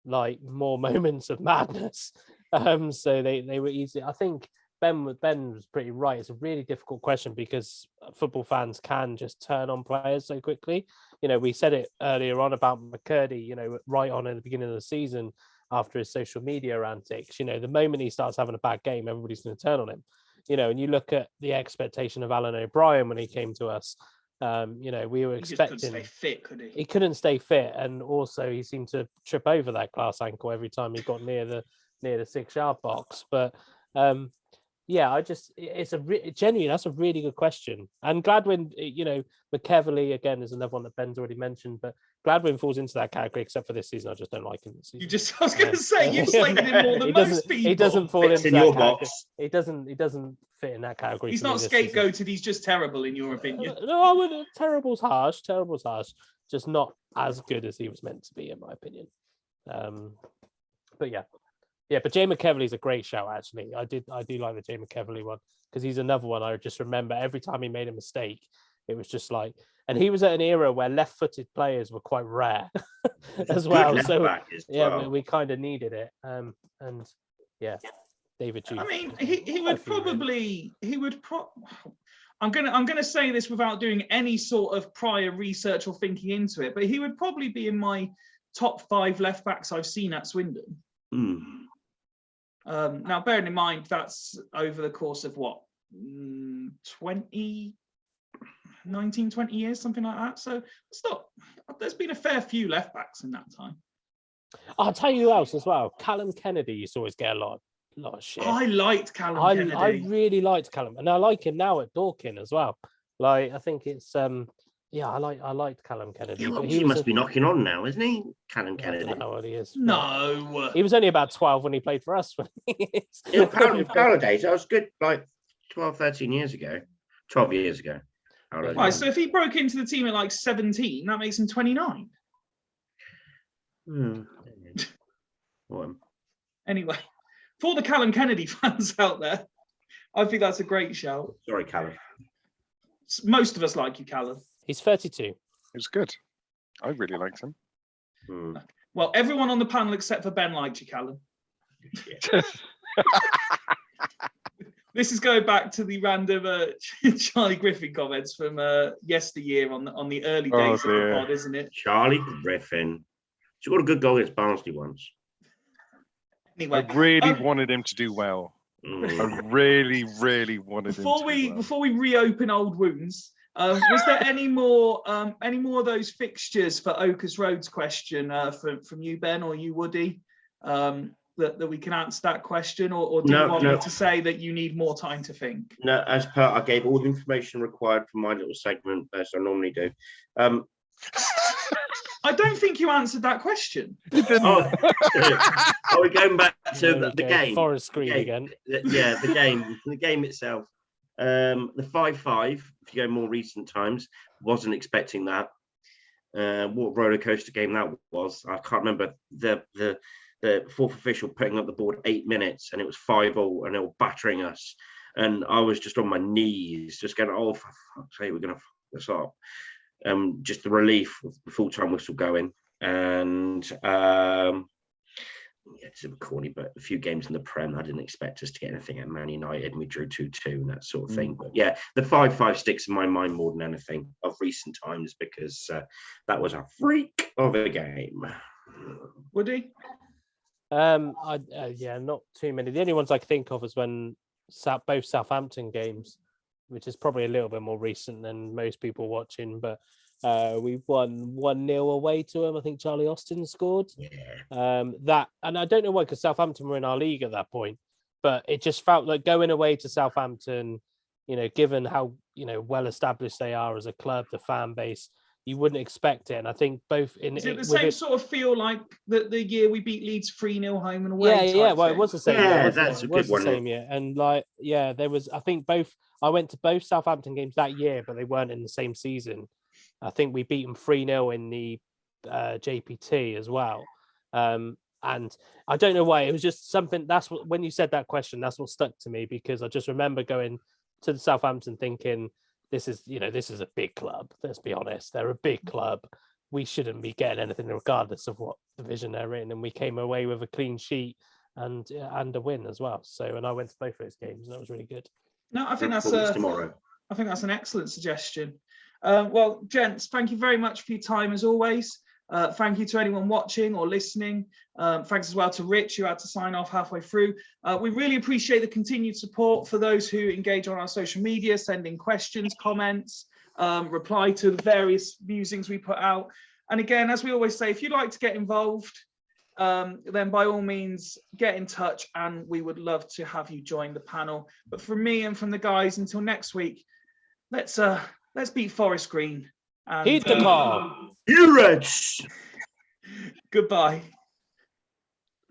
like more moments of madness. So they were easy. I think Ben was pretty right. It's a really difficult question because football fans can just turn on players so quickly. We said it earlier on about McCurdy, right on in the beginning of the season after his social media antics. The moment he starts having a bad game, everybody's going to turn on him. And you look at the expectation of Alan O'Brien when he came to us. We were expecting. He couldn't stay fit, could he? He couldn't stay fit, and also he seemed to trip over that glass ankle every time he got near the 6-yard box. But yeah, genuinely, that's a really good question. And Gladwin, McEverly again is another one that Ben's already mentioned, but Gladwin falls into that category, except for this season. I just don't like him this season. I was going to say, you've slated him more than most people. He doesn't fall into that your category. box. He doesn't fit in that category. He's not scapegoated. He's just terrible, in your opinion. No, terrible's harsh. Just not as good as he was meant to be, in my opinion. But yeah. Yeah, but Jay McEverly's a great shout, actually. I do like the Jay McEverly one because he's another one I just remember every time he made a mistake, it was just like, and he was at an era where left-footed players were quite rare as well. So yeah, we kind of needed it. And yeah, David Chief. I mean, he would probably I'm gonna say this without doing any sort of prior research or thinking into it, but he would probably be in my top 5 left backs I've seen at Swindon. Now, bearing in mind that's over the course of what 19, 20 years, something like that. So it's not. There's been a fair few left backs in that time. I'll tell you who else as well. Callum Kennedy used to always get a lot of shit. I liked Callum Kennedy. I really liked Callum, and I like him now at Dorking as well. Like, I think it's I liked Callum Kennedy. But he must be knocking on now, isn't he, Callum Kennedy? I don't know what he is. No, he was only about 12 when he played for us. Nowadays, that was good, like 12, 13 years ago, 12 years ago. Right, so if he broke into the team at like 17, that makes him 29. Anyway, for the Callum Kennedy fans out there, I think that's a great shout. Sorry, Callum. Most of us like you, Callum. He's 32. It was good. I really liked him. Well, everyone on the panel except for Ben liked you, Callum. Yeah. This is going back to the random Charlie Griffin comments from yesteryear on the early days of the pod, isn't it? Charlie Griffin. He got a good goal against Barnsley once. Anyway, I really wanted him to do well. I really, really wanted him to do well. Before we reopen old wounds, was there any more of those fixtures for Oakers Road's question from you, Ben, or you, Woody? That we can answer that question, or do you want me to say that you need more time to think? No, as per, I gave all the information required for my little segment, as I normally do. I don't think you answered that question. Are we going back to the game? Forest Green again. Yeah, the game itself. The 5-5, if you go more recent times, wasn't expecting that. What roller coaster game that was. I can't remember the fourth official putting up the board 8 minutes, and it was 5-0, and they were battering us. And I was just on my knees, just going, "Oh, for fuck's sake, we're going to fuck this up." Just the relief of the full-time whistle going. And it's a bit corny, but a few games in the Prem, I didn't expect us to get anything at Man United, and we drew 2-2 and that sort of thing. But yeah, the 5-5 sticks in my mind more than anything of recent times, because that was a freak of a game. Woody? Not too many. The only ones I can think of is when both Southampton games, which is probably a little bit more recent than most people watching, but we won 1-0 away to them. I think Charlie Austin scored. Yeah. That, and I don't know why, because Southampton were in our league at that point, but it just felt like going away to Southampton, given how, well established they are as a club, the fan base, you wouldn't expect it. And I think both in is it the same sort of feel like the year we beat Leeds 3-0 home and away? Yeah. Well, it was the same. Yeah, year, that's it? a good one. Same year. And there was. I think I went to both Southampton games that year, but they weren't in the same season. I think we beat them 3-0 in the JPT as well. And I don't know why. It was just something. That's what, when you said that question, that's what stuck to me, because I just remember going to the Southampton thinking, this is a big club. Let's be honest. They're a big club. We shouldn't be getting anything regardless of what division they're in. And we came away with a clean sheet and a win as well. So, and I went to both those games, and that was really good. No, I think that's an excellent suggestion. Well, gents, thank you very much for your time as always. Thank you to anyone watching or listening. Thanks as well to Rich, who had to sign off halfway through. We really appreciate the continued support for those who engage on our social media, sending questions, comments, reply to the various musings we put out. And again, as we always say, if you'd like to get involved, then by all means get in touch, and we would love to have you join the panel. But from me and from the guys, until next week, let's beat Forest Green. And, Heat the car. You Reds. Goodbye.